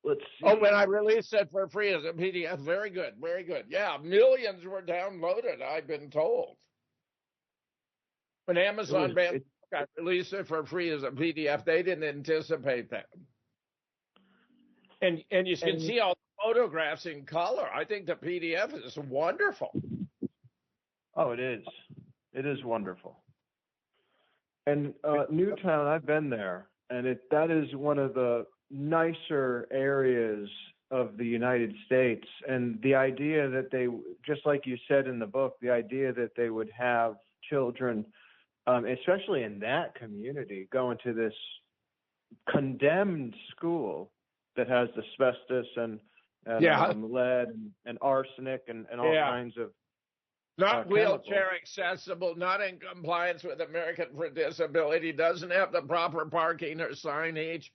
Let's see. Oh, when I released it for free as a PDF. Very good, very good. Yeah, millions were downloaded, I've been told. When Amazon released it for free as a PDF, they didn't anticipate that. And you can see all the photographs in color. I think the PDF is wonderful. Oh, it is. It is wonderful. And Newtown, I've been there, and that is one of the nicer areas of the United States. And the idea that they, just like you said in the book, the idea that they would have children, especially in that community, going to this condemned school that has asbestos and lead and arsenic and all kinds of not wheelchair accessible, not in compliance with American for Disability, doesn't have the proper parking or signage.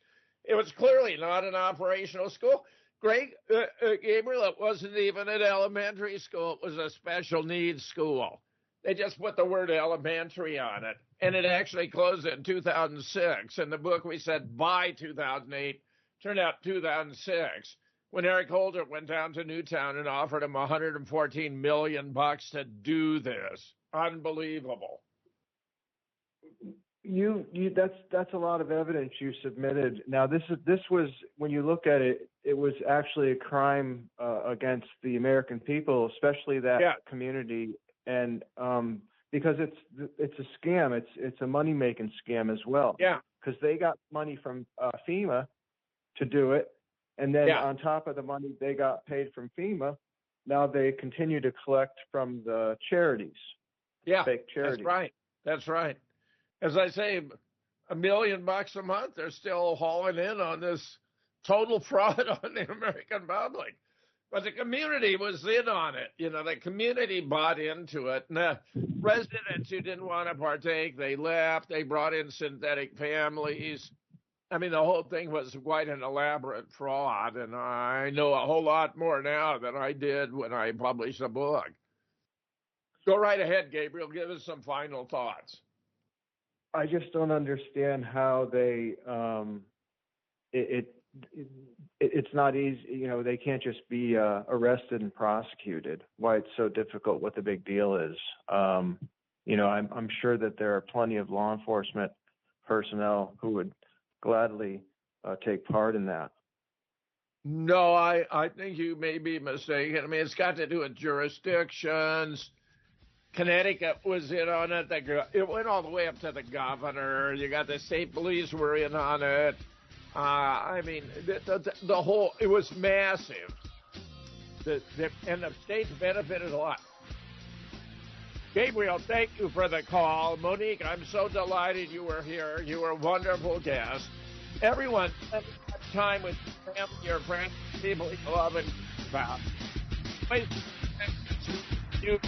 It was clearly not an operational school. Gabriel, it wasn't even an elementary school. It was a special needs school. They just put the word elementary on it, and it actually closed in 2006. In the book, we said by 2008, turned out 2006. When Eric Holder went down to Newtown and offered him $114 million to do this. Unbelievable. That's a lot of evidence you submitted. Now this was, when you look at it, it was actually a crime against the American people, especially that community, and because it's a scam. It's a money making scam as well. Yeah. Because they got money from FEMA to do it. And then on top of the money they got paid from FEMA, now they continue to collect from the charities. Yeah, fake charities. That's right. As I say, $1 million a month, they're still hauling in on this total fraud on the American public. But the community was in on it. You know, the community bought into it. And the residents who didn't want to partake, they left. They brought in synthetic families. I mean, the whole thing was quite an elaborate fraud, and I know a whole lot more now than I did when I published the book. Go right ahead, Gabriel. Give us some final thoughts. I just don't understand how they it's not easy. You know, they can't just be arrested and prosecuted. Why it's so difficult, what the big deal is. You know, I'm sure that there are plenty of law enforcement personnel who would gladly take part in that. No, I think you may be mistaken. I mean, it's got to do with jurisdictions. Connecticut was in on it. It went all the way up to the governor. You got the state police were in on it. I mean, the whole, it was massive. And the states benefited a lot. Gabriel, thank you for the call. Monique, I'm so delighted you were here. You were a wonderful guest. Everyone, time with family or friends, people you love and about. Wait, you